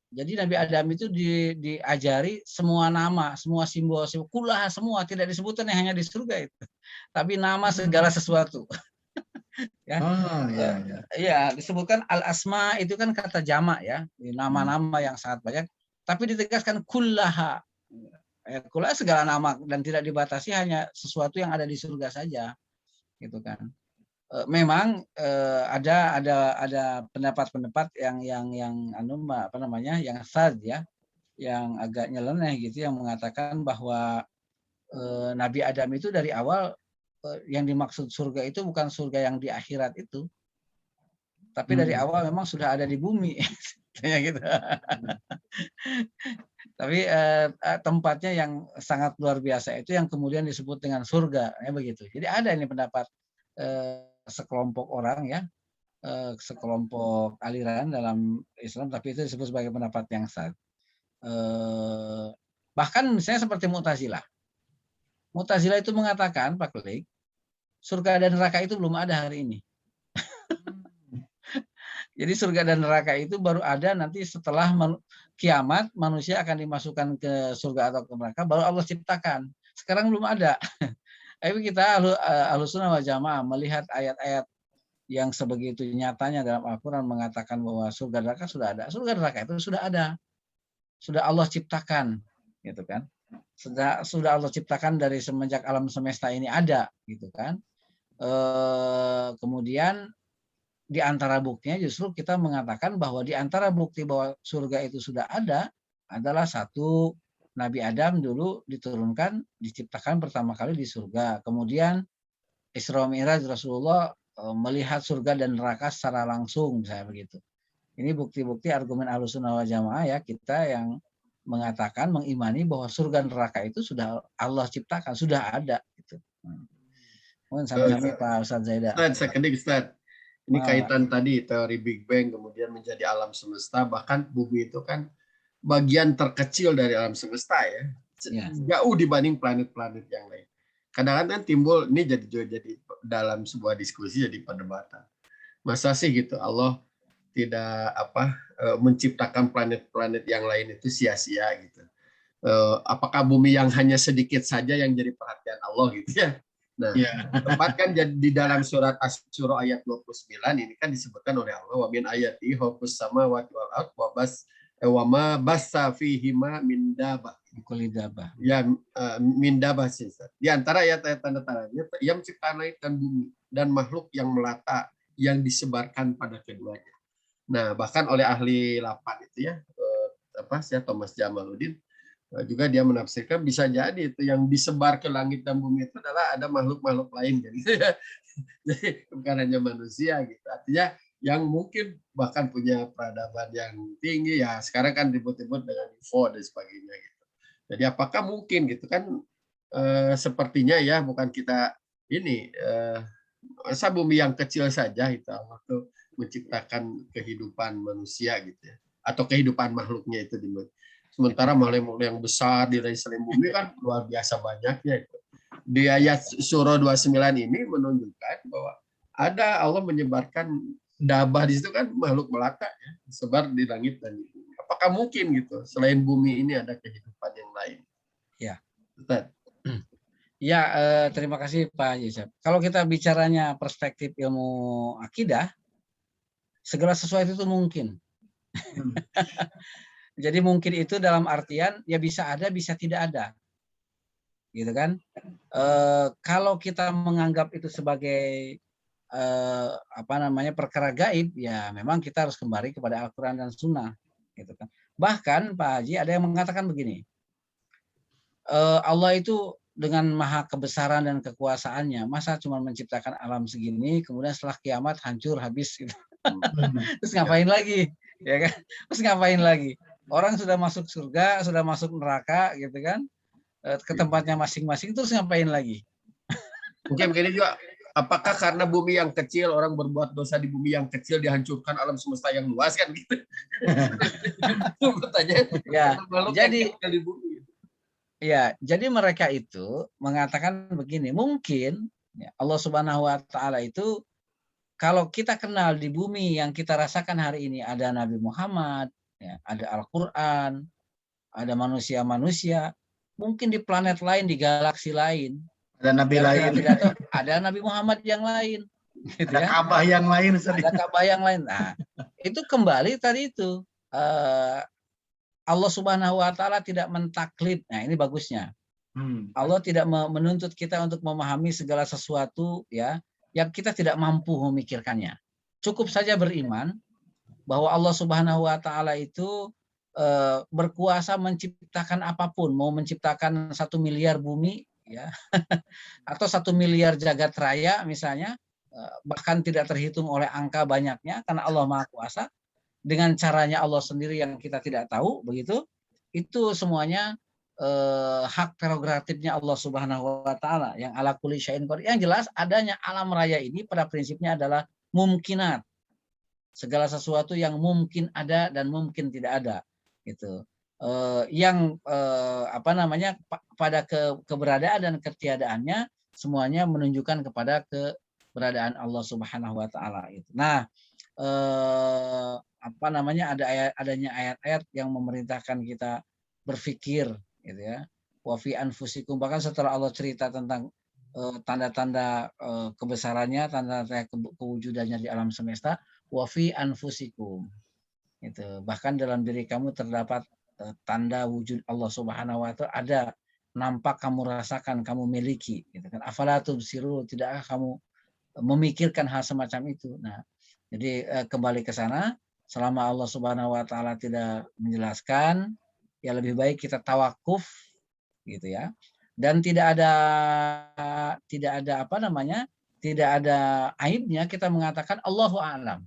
Jadi Nabi Adam itu diajari semua nama, semua simbol kullaha, semua, tidak disebutkan hanya di surga itu. Tapi nama segala sesuatu. Ya. Iya, disebutkan al-asma itu kan kata jamak ya, nama-nama yang sangat banyak, tapi ditegaskan kullaha. Kullaha segala nama dan tidak dibatasi hanya sesuatu yang ada di surga saja. Gitu kan. memang ada pendapat-pendapat yang apa namanya, yang sad ya, yang agak nyeleneh gitu, yang mengatakan bahwa Nabi Adam itu dari awal yang dimaksud surga itu bukan surga yang di akhirat itu, tapi dari awal memang sudah ada di bumi. Kayak gitu. Tapi tempatnya yang sangat luar biasa itu yang kemudian disebut dengan surga, ya begitu. Jadi ada ini pendapat sekelompok orang ya, sekelompok aliran dalam Islam, tapi itu disebut sebagai pendapat yang sah. Bahkan misalnya seperti Mu'tazilah. Mu'tazilah itu mengatakan, Pak Klik, surga dan neraka itu belum ada hari ini. Jadi surga dan neraka itu baru ada nanti setelah kiamat, manusia akan dimasukkan ke surga atau ke neraka, baru Allah ciptakan. Sekarang belum ada. Tapi kita Ahlussunnah wal Jamaah melihat ayat-ayat yang sebegitu nyatanya dalam Al-Quran mengatakan bahwa surga dan neraka sudah ada. Surga dan neraka itu sudah ada. Sudah Allah ciptakan, gitu kan. Sudah Allah ciptakan dari semenjak alam semesta ini ada, gitu kan. Kemudian di antara buktinya justru kita mengatakan bahwa di antara bukti bahwa surga itu sudah ada adalah satu, Nabi Adam dulu diturunkan, diciptakan pertama kali di surga. Kemudian Isra Mi'raj Rasulullah melihat surga dan neraka secara langsung, misalnya begitu. Ini bukti-bukti argumen Ahlussunnah wal Jamaah ya, kita yang mengatakan, mengimani bahwa surga dan neraka itu sudah Allah ciptakan, sudah ada. Gitu. Mohon sampai Pak Ustadz Zaida. Ustadz. Ini kaitan tadi teori Big Bang kemudian menjadi alam semesta, bahkan bumi itu kan bagian terkecil dari alam semesta ya. Jauh dibanding planet-planet yang lain. Kadang-kadang timbul ini jadi dalam sebuah diskusi jadi perdebatan. Masa sih gitu Allah tidak menciptakan planet-planet yang lain itu sia-sia gitu. Apakah bumi yang hanya sedikit saja yang jadi perhatian Allah gitu ya? Nah, tempat kan di dalam surat Asy-Syura ayat 29 ini kan disebutkan oleh Allah, wa min ayati khalqus samawati wal ardh wa ma bassa fihima min dabah. Ya, min dabah sih. Di antara ayat-ayat tanda-tandanya yang menciptakan langit dan bumi dan makhluk yang melata yang disebarkan pada keduanya. Nah, bahkan oleh ahli lapan itu ya, Thomas Jamaluddin juga dia menafsirkan bisa jadi itu yang disebar ke langit dan bumi itu adalah ada makhluk-makhluk lain gitu ya. Jadi bukan hanya manusia gitu. Artinya yang mungkin bahkan punya peradaban yang tinggi ya, sekarang kan ribut-ribut dengan UFO dan sebagainya gitu. Jadi apakah mungkin gitu kan, sepertinya ya bukan kita ini masa bumi yang kecil saja itu Allah tuh menciptakan kehidupan manusia gitu ya, atau kehidupan makhluknya itu di sementara makhluk yang besar di selain bumi kan luar biasa banyaknya itu. Di ayat surah 29 ini menunjukkan bahwa ada Allah menyebarkan dabah di situ kan makhluk melata ya, sebar di langit dan di bumi. Apakah mungkin gitu selain bumi ini ada kehidupan yang lain? Ya. Ustaz. Ya, terima kasih Pak Yusuf. Kalau kita bicaranya perspektif ilmu akidah, segala sesuatu itu mungkin. Jadi mungkin itu dalam artian ya bisa ada, bisa tidak ada, gitu kan? Kalau kita menganggap itu sebagai perkara gaib, ya memang kita harus kembali kepada Al-Quran dan Sunnah, gitu kan? Bahkan Pak Haji ada yang mengatakan begini, Allah itu dengan maha kebesaran dan kekuasaannya, masa cuma menciptakan alam segini, kemudian setelah kiamat hancur habis, gitu. Terus ngapain lagi, ya kan? Terus ngapain lagi? Orang sudah masuk surga, sudah masuk neraka, gitu kan, ke tempatnya masing-masing, terus ngapain lagi? Mungkin begini juga, apakah karena bumi yang kecil, orang berbuat dosa di bumi yang kecil dihancurkan alam semesta yang luas kan gitu? Ya, jadi mereka itu mengatakan begini, mungkin ya, Allah Subhanahu Wa Taala itu kalau kita kenal di bumi yang kita rasakan hari ini ada Nabi Muhammad. Ya, ada Al-Quran, ada manusia-manusia, mungkin di planet lain, di galaksi lain, ada nabi lain, ada Nabi Muhammad yang lain, gitu ada ya. Ka'bah yang lain, ada Ka'bah yang lain. Nah, itu kembali tadi itu Allah Subhanahu Wa Taala tidak mentaklid. Nah, ini bagusnya. Allah tidak menuntut kita untuk memahami segala sesuatu ya yang kita tidak mampu memikirkannya. Cukup saja beriman bahwa Allah Subhanahu wa taala itu berkuasa menciptakan apapun, mau menciptakan 1 miliar bumi ya atau 1 miliar jagat raya misalnya, bahkan tidak terhitung oleh angka banyaknya karena Allah Maha Kuasa, dengan caranya Allah sendiri yang kita tidak tahu, begitu. Itu semuanya hak prerogatifnya Allah Subhanahu wa taala yang ala kulli syai'in qadir. Yang jelas adanya alam raya ini pada prinsipnya adalah mumkinat. Segala sesuatu yang mungkin ada dan mungkin tidak ada, gitu. Pada keberadaan dan ketiadaannya semuanya menunjukkan kepada keberadaan Allah Subhanahu wa taala itu. Nah, adanya ayat-ayat yang memerintahkan kita berpikir, gitu ya. Wa fi anfusikum, bahkan setelah Allah cerita tentang tanda-tanda kebesarannya, tanda-tanda kewujudannya di alam semesta, wa fi anfusikum. Itu bahkan dalam diri kamu terdapat tanda wujud Allah Subhanahu wa taala, ada, nampak, kamu rasakan, kamu miliki, gitu kan. Afala tubsirun, tidakkah kamu memikirkan hal semacam itu? Nah, jadi kembali ke sana, selama Allah Subhanahu wa taala tidak menjelaskan, ya lebih baik kita tawakuf, gitu ya. Dan tidak ada aibnya kita mengatakan Allahu a'lam,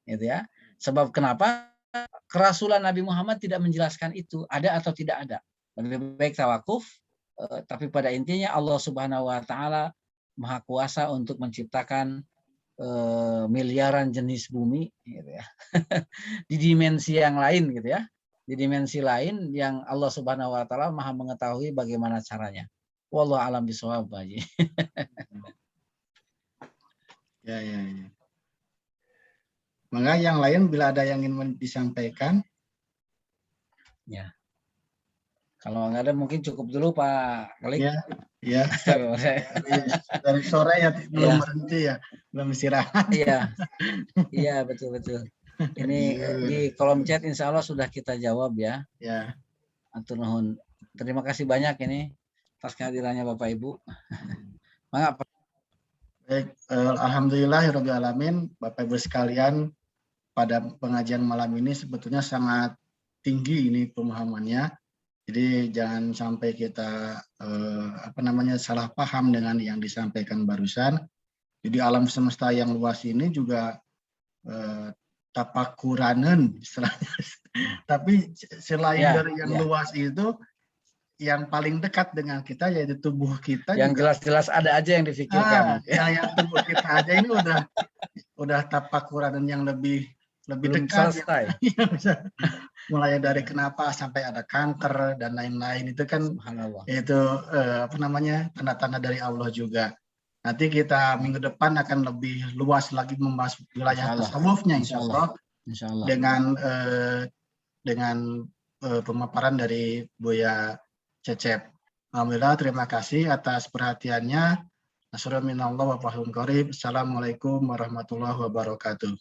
gitu ya. Sebab kenapa? Kerasulan Nabi Muhammad tidak menjelaskan itu ada atau tidak ada. Lebih baik tawakuf, tapi pada intinya Allah Subhanahu wa taala Maha Kuasa untuk menciptakan miliaran jenis bumi, gitu ya. Di dimensi yang lain, gitu ya. Di dimensi lain yang Allah Subhanahu wa taala Maha mengetahui bagaimana caranya. Wallahu a'lam bishawab, Haji. Ya. Maka yang lain bila ada yang ingin disampaikan. Ya. Kalau nggak ada mungkin cukup dulu Pak Kalik. Ya. Dari sore ya belum berhenti ya, belum istirahat. Iya betul. Ini di kolom chat insya Allah sudah kita jawab ya. Ya. Atur nuhun. Terima kasih banyak ini atas kehadirannya Bapak Ibu. Mangga. Baik, alhamdulillahirabbil alamin, Bapak Ibu sekalian, pada pengajian malam ini sebetulnya sangat tinggi ini pemahamannya. Jadi jangan sampai kita salah paham dengan yang disampaikan barusan. Jadi alam semesta yang luas ini juga tapakuranen istilahnya. Tapi selain dari yang luas itu, yang paling dekat dengan kita yaitu tubuh kita. Yang jelas-jelas ada aja yang difikirkan. Yang tubuh kita aja ini udah tapakuranen yang lebih belum dekat. Selesai. Mulai dari kenapa sampai ada kanker dan lain-lain itu kan itu tanda-tanda dari Allah juga. Nanti kita minggu depan akan lebih luas lagi membahas wilayah tasawufnya insyaallah. Dengan pemaparan dari Buya Cecep. Alhamdulillah, terima kasih atas perhatiannya. Nasrullah wa fahum qarib. Assalamualaikum warahmatullahi wabarakatuh.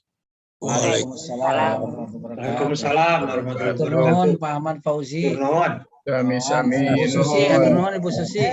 Waalaikumsalam warahmatullahi wabarakatuh. Pak Ahmad Fauzi. Amin. Ibu Susi.